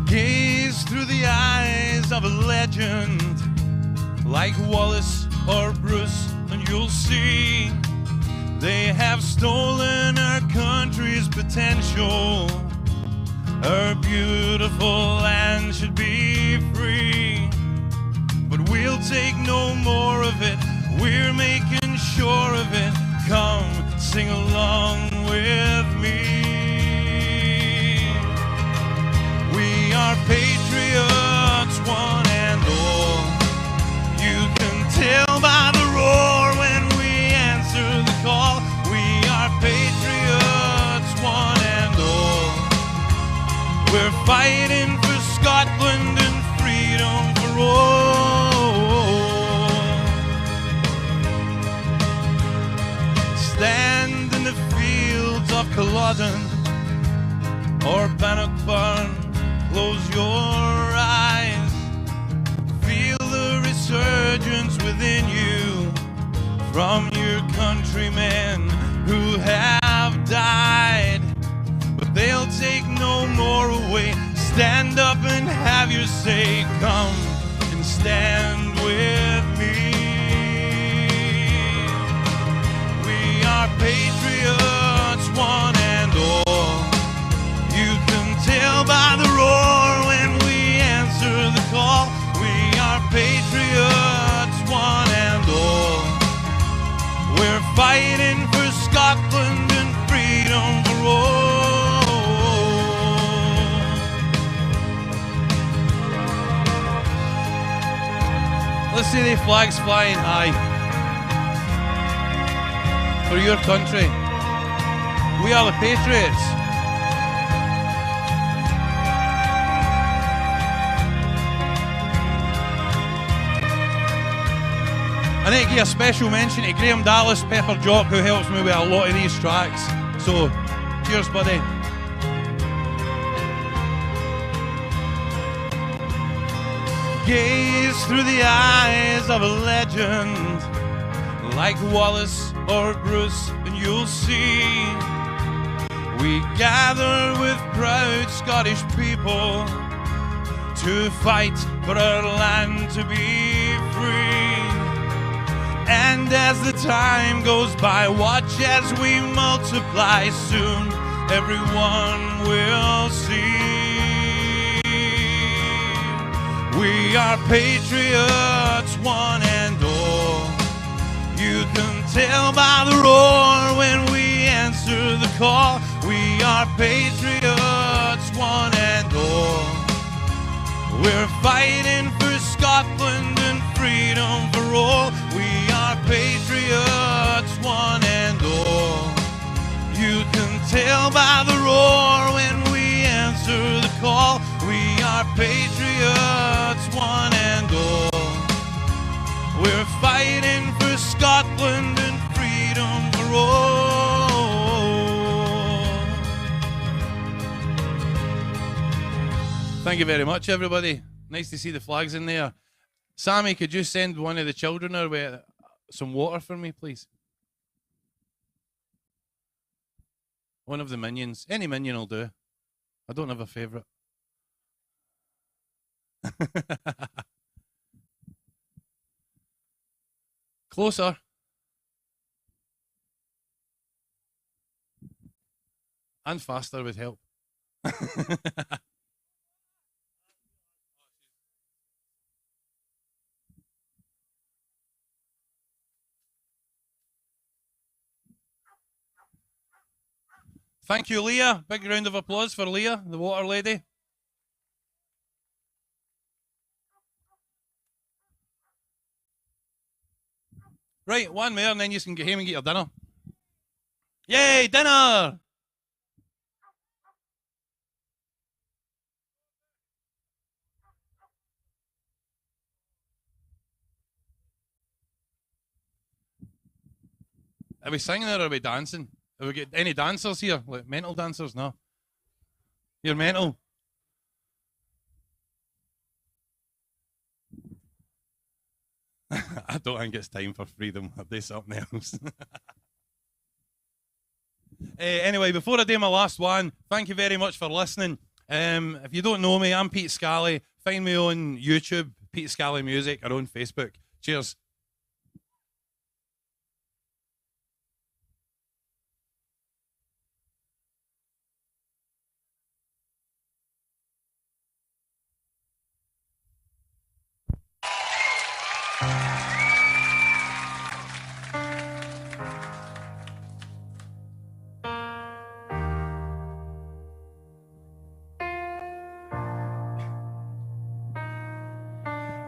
Gaze through the eyes of a legend like Wallace or Bruce, and you'll see they have stolen our country's potential. Our beautiful land should be free, but we'll take no more of it. We're making sure of it. Come sing along with me. We are patriots, one and all. You can tell by the roar when we answer the call. We are patriots, one and all. We're fighting for Scotland and freedom for all. Stand in the fields of Culloden or Bannockburn. Close your eyes, feel the resurgence within you from your countrymen who have died, but they'll take no more away. Stand up and have your say. Come and stand with me. We are patriots, one and all. You can tell by the roar when we answer the call. We are patriots, one and all. We're fighting for Scotland and freedom for all. Let's see the flags flying high for your country. We are the patriots. I need to give a special mention to Graham Dallas, Pepper Jock, who helps me with a lot of these tracks. So, cheers, buddy. Gaze through the eyes of a legend, like Wallace or Bruce, and you'll see we gather with proud Scottish people to fight for our land to be free. And as the time goes by, watch as we multiply. Soon everyone will see we are patriots, one and all. You can tell by the roar when we answer the call. We are patriots, one and all. We're fighting for Scotland and freedom for all. We are patriots, one and all. You can tell by the roar when we answer the call. We are patriots, one and all. We're fighting for Scotland and freedom for all. Thank you very much, everybody. Nice to see the flags in there. Sammy, could you send one of the children our way some water for me, please? One of the minions. Any minion will do. I don't have a favourite. Closer. And faster would help. Thank you, Leah. Big round of applause for Leah, the water lady. Right, one more and then you can get home and get your dinner. Yay, dinner! Are we singing or are we dancing? Have we got any dancers here? Like mental dancers? No. You're mental. I don't think it's time for freedom. I'll do something else. Anyway, before I do my last one, thank you very much for listening. If you don't know me, I'm Pete Scally. Find me on YouTube, Pete Scally Music, or on Facebook. Cheers.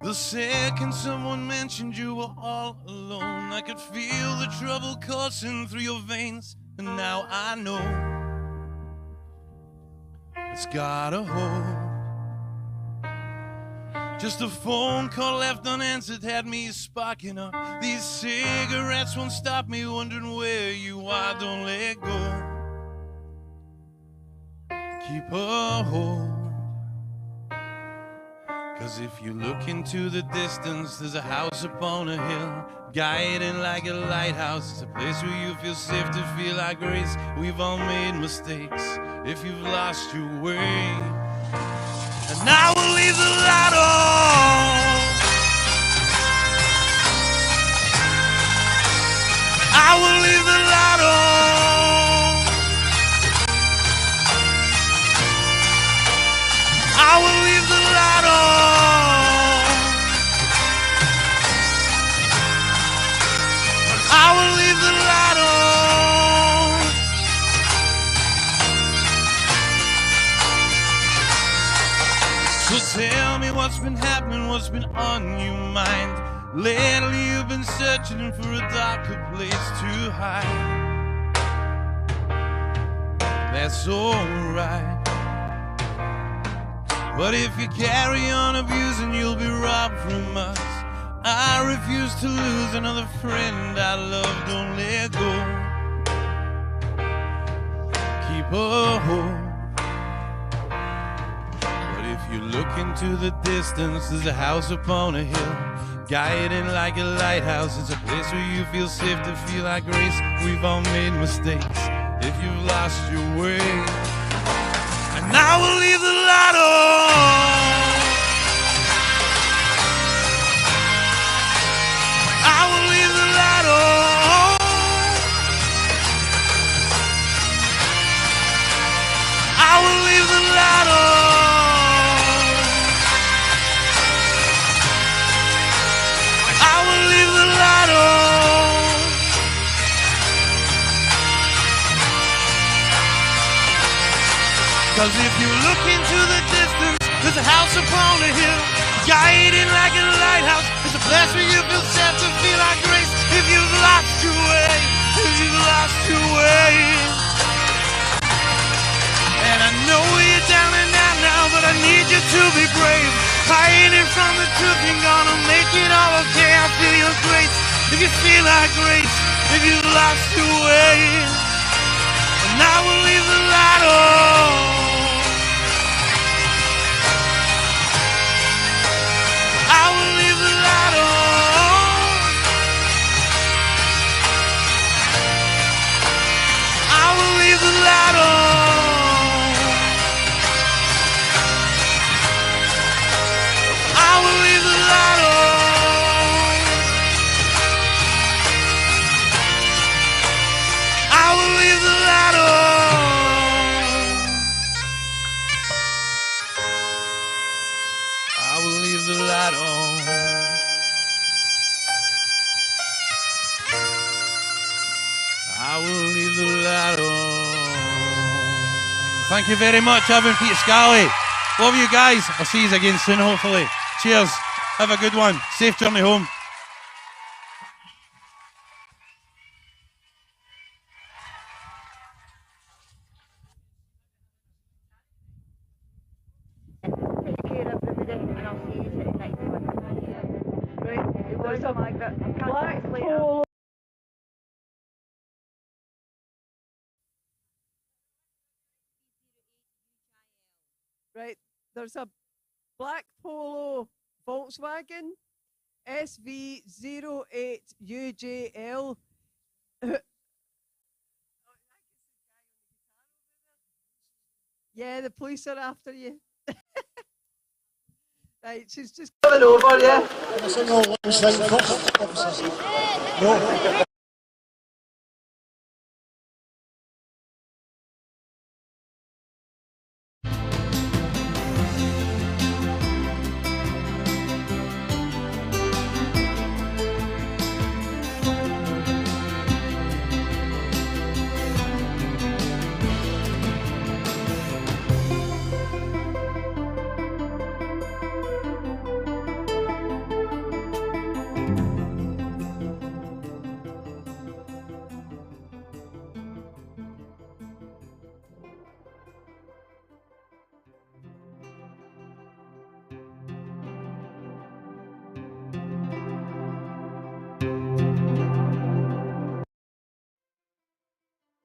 The second someone mentioned you were all alone, I could feel the trouble coursing through your veins, and now I know it's gotta hold. Just a phone call left unanswered had me sparking up. These cigarettes won't stop me wondering where you are. Don't let go. Keep a hold. 'Cause if you look into the distance, there's a house upon a hill, guiding like a lighthouse. It's a place where you feel safe to feel like grace. We've all made mistakes if you've lost your way. And I will leave the light on. I will leave the light on. I will leave the light on. I will leave the light on. So tell me what's been happening, what's been on your mind. Lately you've been searching for a darker place to hide. That's alright. But if you carry on abusing, you'll be robbed from us. I refuse to lose another friend I love. Don't let go. Keep a hope. But if you look into the distance, there's a house upon a hill, guiding like a lighthouse. It's a place where you feel safe to feel like grace. We've all made mistakes if you've lost your way. And I will leave the light on. I will leave the light on. I will leave the light on. I will leave the light on. Cause if you look into the distance, there's a house upon a hill, guiding like a lighthouse. It's a place where you feel safe to feel like grace. If you've lost your way, if you've lost your way. And I know you're down and out now, but I need you to be brave. Hiding from the truth, you're gonna make it all okay. I feel your grace. If you feel like grace, if you've lost your way. And I will leave the light on. I will leave the light on. I will leave the light on. I will leave the light on. I will leave the light on. I will leave the light on. I will leave the light on. Thank you very much, Evan, Peter Scally. Love you guys. I'll see you again soon, hopefully. Cheers. Have a good one. Safe journey home. Take care of everybody, and I'll see you at the next one. Right, It was a Margaret. I'll catch black you later. polo. Right, there's a black polo Volkswagen SV08UJL. Yeah, the police are after you. Right, she's just coming over, yeah. No.